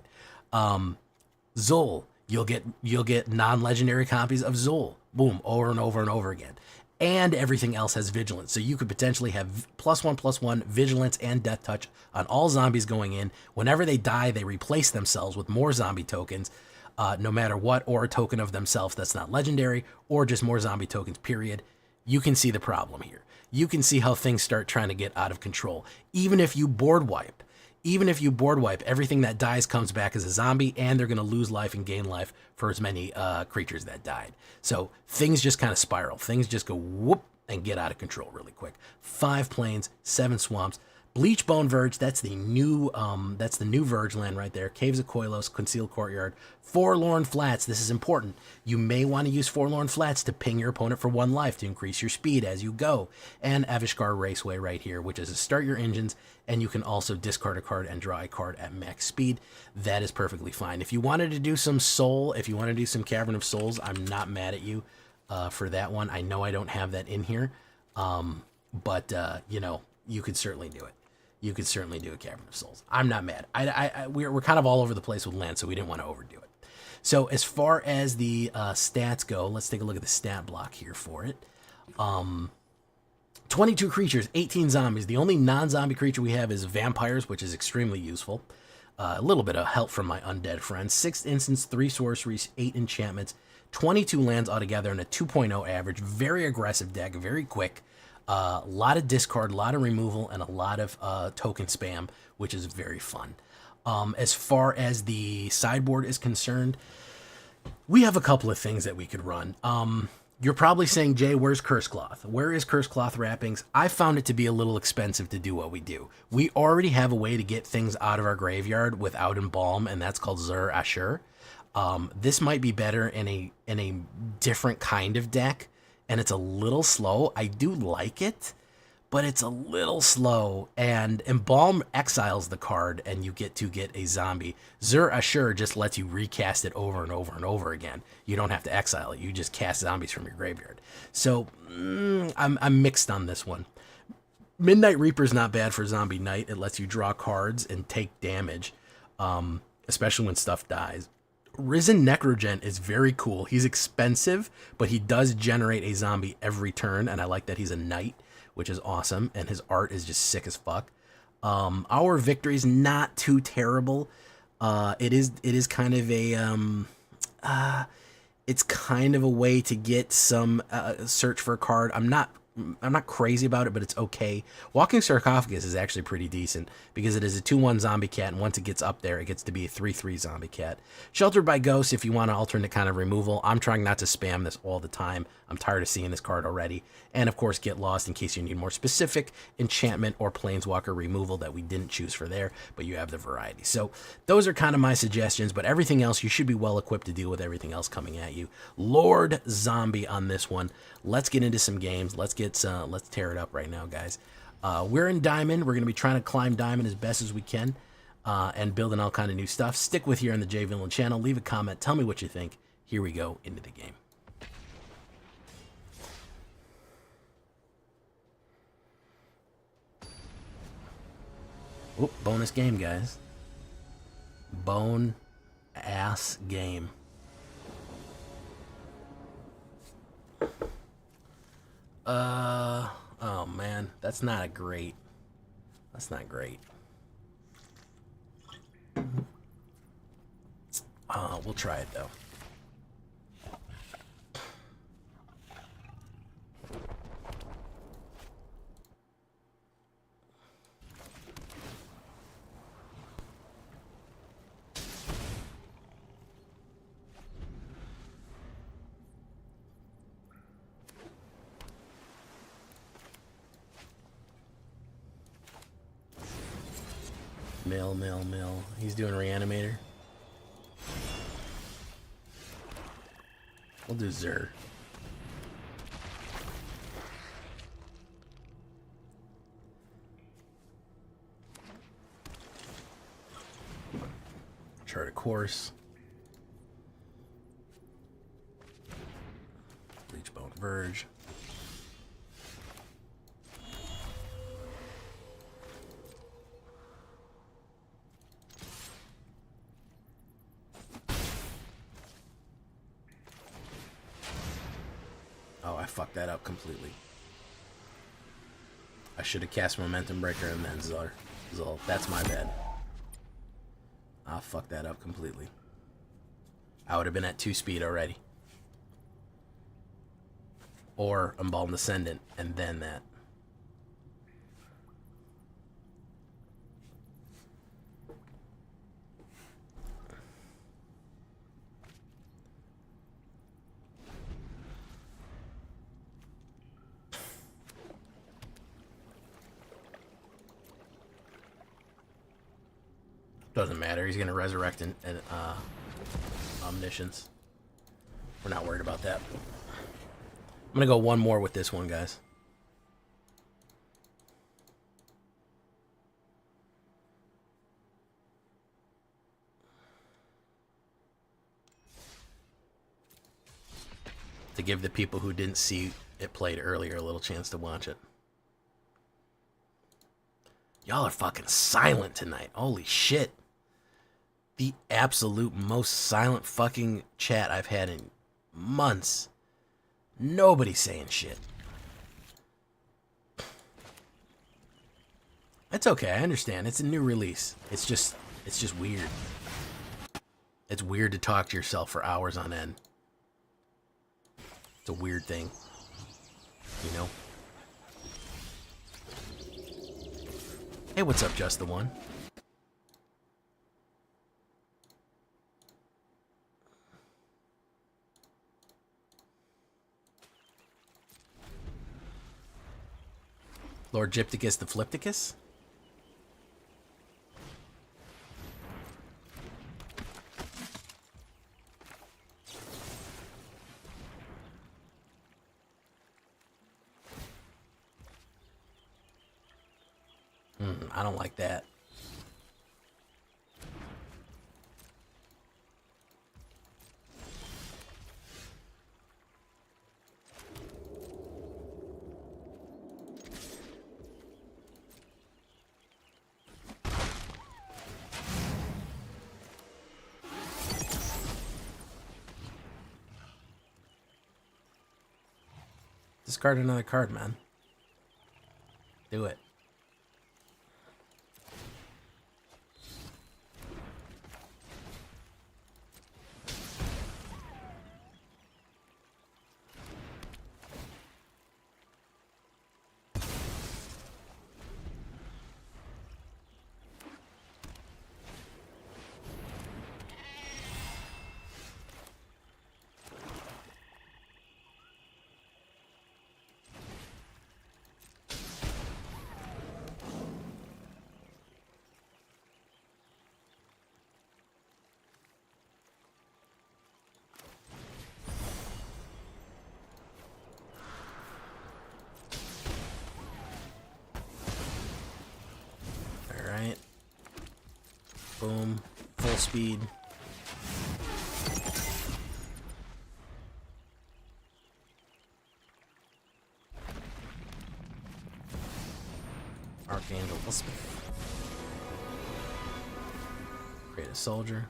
Zul, you'll get non-legendary copies of Zul. Boom, over and over and over again. And everything else has vigilance. So you could potentially have +1/+1 vigilance and death touch on all zombies going in. Whenever they die, they replace themselves with more zombie tokens, no matter what, or a token of themselves that's not legendary, or just more zombie tokens, period. You can see the problem here. You can see how things start trying to get out of control. Even if you board wipe, everything that dies comes back as a zombie, and they're going to lose life and gain life for as many creatures that died. So things just kind of spiral. Things just go whoop and get out of control really quick. 5 plains, 7 swamps. Bleachbone Verge, that's the new Verge land right there. Caves of Koilos, Concealed Courtyard, Forlorn Flats. This is important. You may want to use Forlorn Flats to ping your opponent for 1 life to increase your speed as you go. And Avishgar Raceway right here, which is to start your engines, and you can also discard a card and draw a card at max speed. That is perfectly fine. If you wanted to do some Soul, if you want to do some Cavern of Souls, I'm not mad at you for that one. I know I don't have that in here, but you know, you could certainly do it. You could certainly do a Cavern of Souls. I'm not mad. We're kind of all over the place with land, so we didn't want to overdo it. So as far as the stats go, let's take a look at the stat block here for it. 22 creatures, 18 zombies. The only non-zombie creature we have is vampires, which is extremely useful. A little bit of help from my undead friends. 6 instants, 3 sorceries, 8 enchantments, 22 lands altogether, and a 2.0 average. Very aggressive deck, very quick. A lot of discard, a lot of removal, and a lot of token spam, which is very fun. As far as the sideboard is concerned, we have a couple of things that we could run. You're probably saying, Jay, where's Curse Cloth? Where is Curse Cloth Wrappings? I found it to be a little expensive to do what we do. We already have a way to get things out of our graveyard without Embalm, and that's called Zur Ashur. This might be better in a different kind of deck, and it's a little slow. I do like it, but it's a little slow, and Embalm exiles the card, and you get to get a zombie. Zur Ashur just lets you recast it over and over and over again. You don't have to exile it. You just cast zombies from your graveyard. So, I'm mixed on this one. Midnight Reaper's not bad for Zombie Knight. It lets you draw cards and take damage, especially when stuff dies. Risen Necrogen is very cool. He's expensive, but he does generate a zombie every turn, and I like that he's a knight, which is awesome, and his art is just sick as fuck. Our Victory's not too terrible. It is kind of a it's kind of a way to get some search for a card. I'm not crazy about it, but it's okay. Walking Sarcophagus is actually pretty decent because it is a 2/1 zombie cat, and once it gets up there, it gets to be a 3/3 zombie cat. Sheltered by Ghosts, if you want an alternate kind of removal. I'm trying not to spam this all the time. I'm tired of seeing this card already. And of course, Get Lost in case you need more specific enchantment or planeswalker removal that we didn't choose for there, but you have the variety. So those are kind of my suggestions, but everything else, you should be well equipped to deal with everything else coming at you. Lord Zombie on this one. Let's get into some games. Let's tear it up right now, guys. We're in Diamond. We're going to be trying to climb Diamond as best as we can and building all kind of new stuff. Stick with here on the J Villain channel. Leave a comment. Tell me what you think. Here we go into the game. Oop, bonus game, guys. Bone ass game. Oh man, that's not great. We'll try it though. Mill. He's doing Reanimator. We'll do Zur. Chart a course. Bleachbone Verge. Oh, I fucked that up completely. I should have cast Momentum Breaker and then Zul. That's my bad. I fucked that up completely. I would have been at 2 speed already. Or Embalmed Ascendant and then that. Doesn't matter. He's gonna resurrect an omniscience. We're not worried about that. I'm gonna go one more with this one, guys. To give the people who didn't see it played earlier a little chance to watch it. Y'all are fucking silent tonight. Holy shit. The absolute most silent fucking chat I've had in months. Nobody's saying shit. It's okay, I understand. It's a new release. It's just weird. It's weird to talk to yourself for hours on end. It's a weird thing. You know? Hey, what's up, Just the One? Lord Gypticus the Flipticus? I don't like that. Discard another card, man. Do it. Alright. Boom. Full speed. Archangel Elspeth. Create a soldier.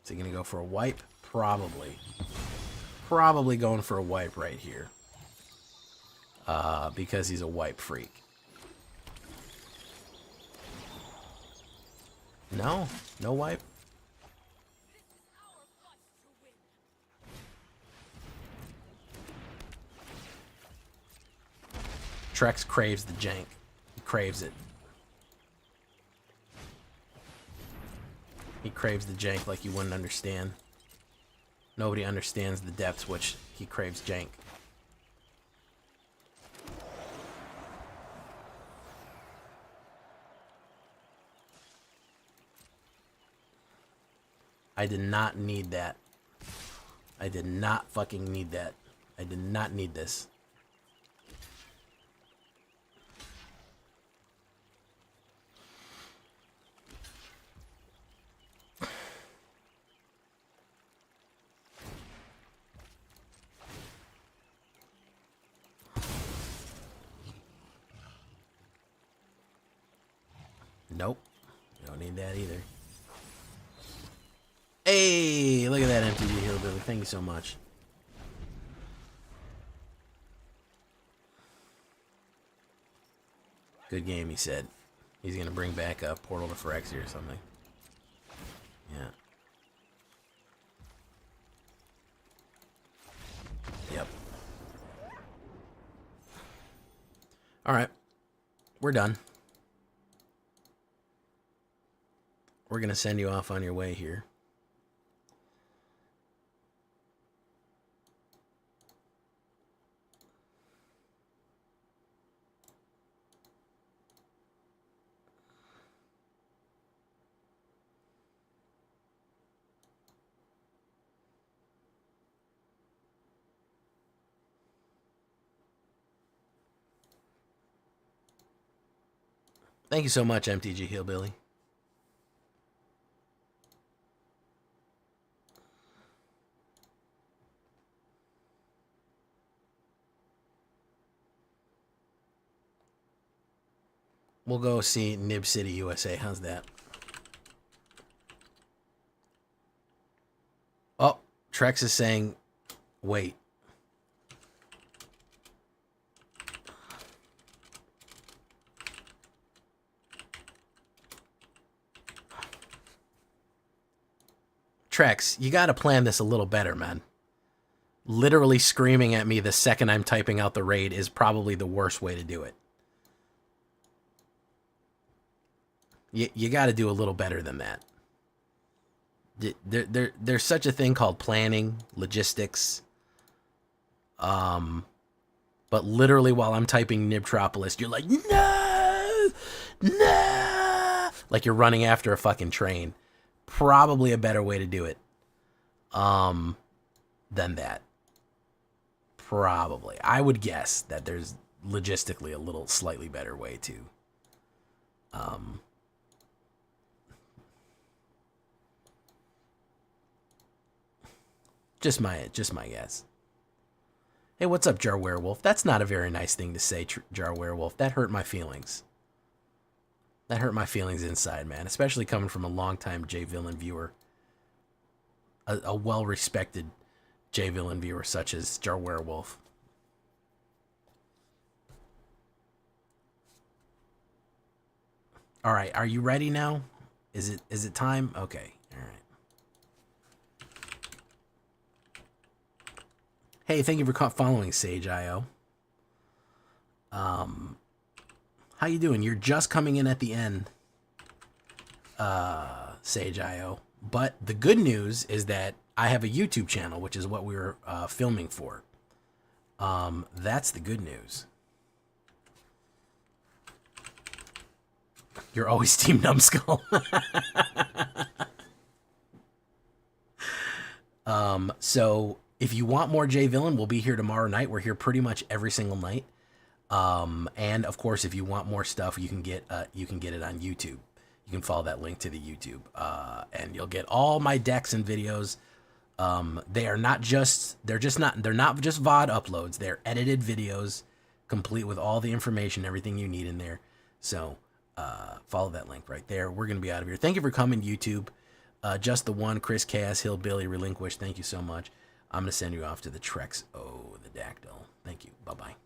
Is he gonna go for a wipe? Probably. Probably going for a wipe right here. Because he's a wipe freak. No? No wipe? Trex craves the jank. He craves it. He craves the jank like you wouldn't understand. Nobody understands the depths which he craves jank. I did not need that. I did not fucking need that. I did not need this. Nope. You don't need that either. Hey, look at that MTV Hillbilly. Thank you so much. Good game, he said. He's going to bring back a Portal to Phyrexia or something. Yeah. Yep. Alright. We're done. We're going to send you off on your way here. Thank you so much, MTG Hillbilly. We'll go see Nib City, USA. How's that? Oh, Trex is saying, wait. Trex, you got to plan this a little better, man. Literally screaming at me the second I'm typing out the raid is probably the worst way to do it. You got to do a little better than that. There's such a thing called planning, logistics. But literally while I'm typing Nibtropolis, you're like, no, no, like you're running after a fucking train. Probably a better way to do it than that. Probably. I would guess that there's logistically a little slightly better way to just my guess. Hey, what's up, Jar Werewolf? That's not a very nice thing to say, Jar Werewolf. That hurt my feelings. That hurt my feelings inside, man. Especially coming from a longtime J-Villain viewer. A well-respected J-Villain viewer such as Jar Werewolf. Alright, are you ready now? Is it time? Okay, alright. Hey, thank you for following Sage.io. How you doing? You're just coming in at the end, Sage.io. But the good news is that I have a YouTube channel, which is what we were filming for. That's the good news. You're always Team Numbskull. So if you want more J-Villain, we'll be here tomorrow night. We're here pretty much every single night. And of course, if you want more stuff, you can get it on YouTube. You can follow that link to the YouTube, and you'll get all my decks and videos. They're not just VOD uploads. They're edited videos, complete with all the information, everything you need in there. So, follow that link right there. We're going to be out of here. Thank you for coming, YouTube. Just the one, Chris Cass, Hillbilly, Relinquish. Thank you so much. I'm going to send you off to the Trex. Oh, the Dactyl. Thank you. Bye-bye.